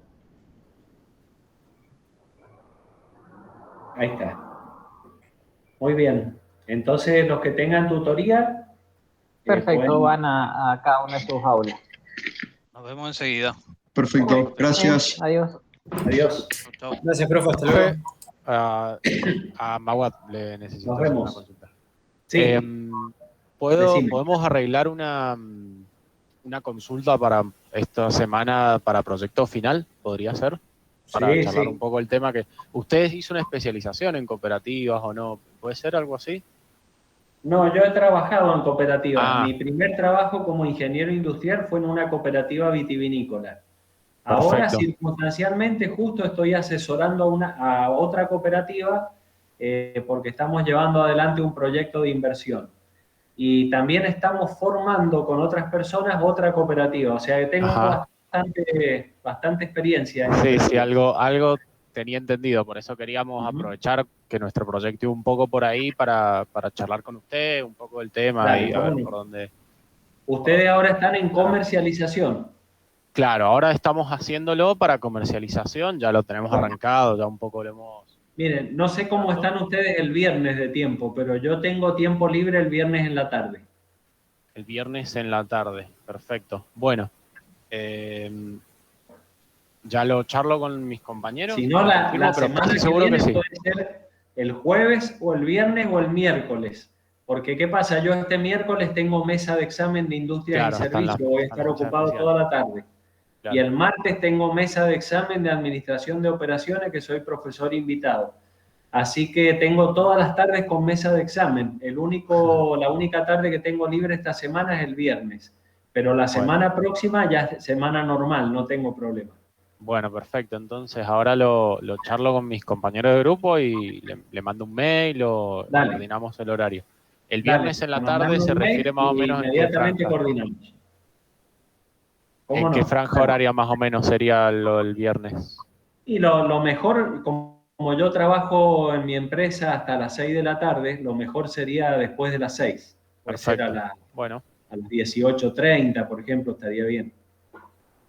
Ahí está. Muy bien. Entonces, los que tengan tutoría... Perfecto, van a cada una de sus aulas. Nos vemos enseguida. Perfecto, gracias. Adiós. Adiós. Chau. Gracias, profe. Hasta luego. A Mawad le necesito Nos hacer vemos. una consulta. Sí. Decime. ¿Podemos arreglar una consulta para esta semana para proyecto final? ¿Podría ser? Para Sí, charlar sí. un poco el tema que... ¿Ustedes hizo una especialización en cooperativas o no? ¿Puede ser algo así? No, yo he trabajado en cooperativas. Ah. Mi primer trabajo como ingeniero industrial fue en una cooperativa vitivinícola. Ahora, Perfecto. circunstancialmente, justo estoy asesorando a otra cooperativa porque estamos llevando adelante un proyecto de inversión. Y también estamos formando con otras personas otra cooperativa. O sea que tengo bastante experiencia. Sí, algo tenía entendido. Por eso queríamos aprovechar que nuestro proyecto iba un poco por ahí para charlar con usted, un poco del tema. Claro, y a ver por dónde... Ustedes ahora están en comercialización. Claro, ahora estamos haciéndolo para comercialización, ya lo tenemos arrancado, ya un poco lo hemos... Miren, no sé cómo están ustedes el viernes de tiempo, pero yo tengo tiempo libre el viernes en la tarde. El viernes en la tarde, perfecto. Bueno, ya lo charlo con mis compañeros. Si no, la pero semana que seguro viene que sí. puede ser el jueves o el viernes o el miércoles. Porque, ¿qué pasa? Yo este miércoles tengo mesa de examen de industria y servicios, voy a estar ocupado toda la tarde. Claro. Y el martes tengo mesa de examen de administración de operaciones, que soy profesor invitado. Así que tengo todas las tardes con mesa de examen. La única tarde que tengo libre esta semana es el viernes. Pero la semana próxima ya es semana normal, no tengo problema. Bueno, perfecto. Entonces ahora lo charlo con mis compañeros de grupo y le mando un mail o Dale. coordinamos el horario. El Dale, viernes en la mandame tarde un se mail refiere más o y menos en qué inmediatamente franja. coordinamos. ¿Cómo ¿En no? qué franja Dale. horaria más o menos sería el viernes? Y lo mejor, como yo trabajo en mi empresa hasta las 6 de la tarde, lo mejor sería después de las 6. Puede ser Perfecto. Bueno, a las 18:30, por ejemplo, estaría bien.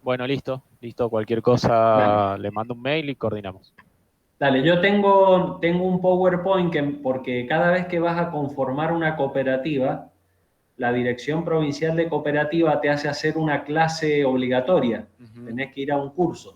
bueno, listo. Cualquier cosa le mando un mail y coordinamos. Dale, yo tengo un PowerPoint porque cada vez que vas a conformar una cooperativa, la Dirección Provincial de Cooperativa te hace hacer una clase obligatoria. Ujú. Tenés que ir a un curso.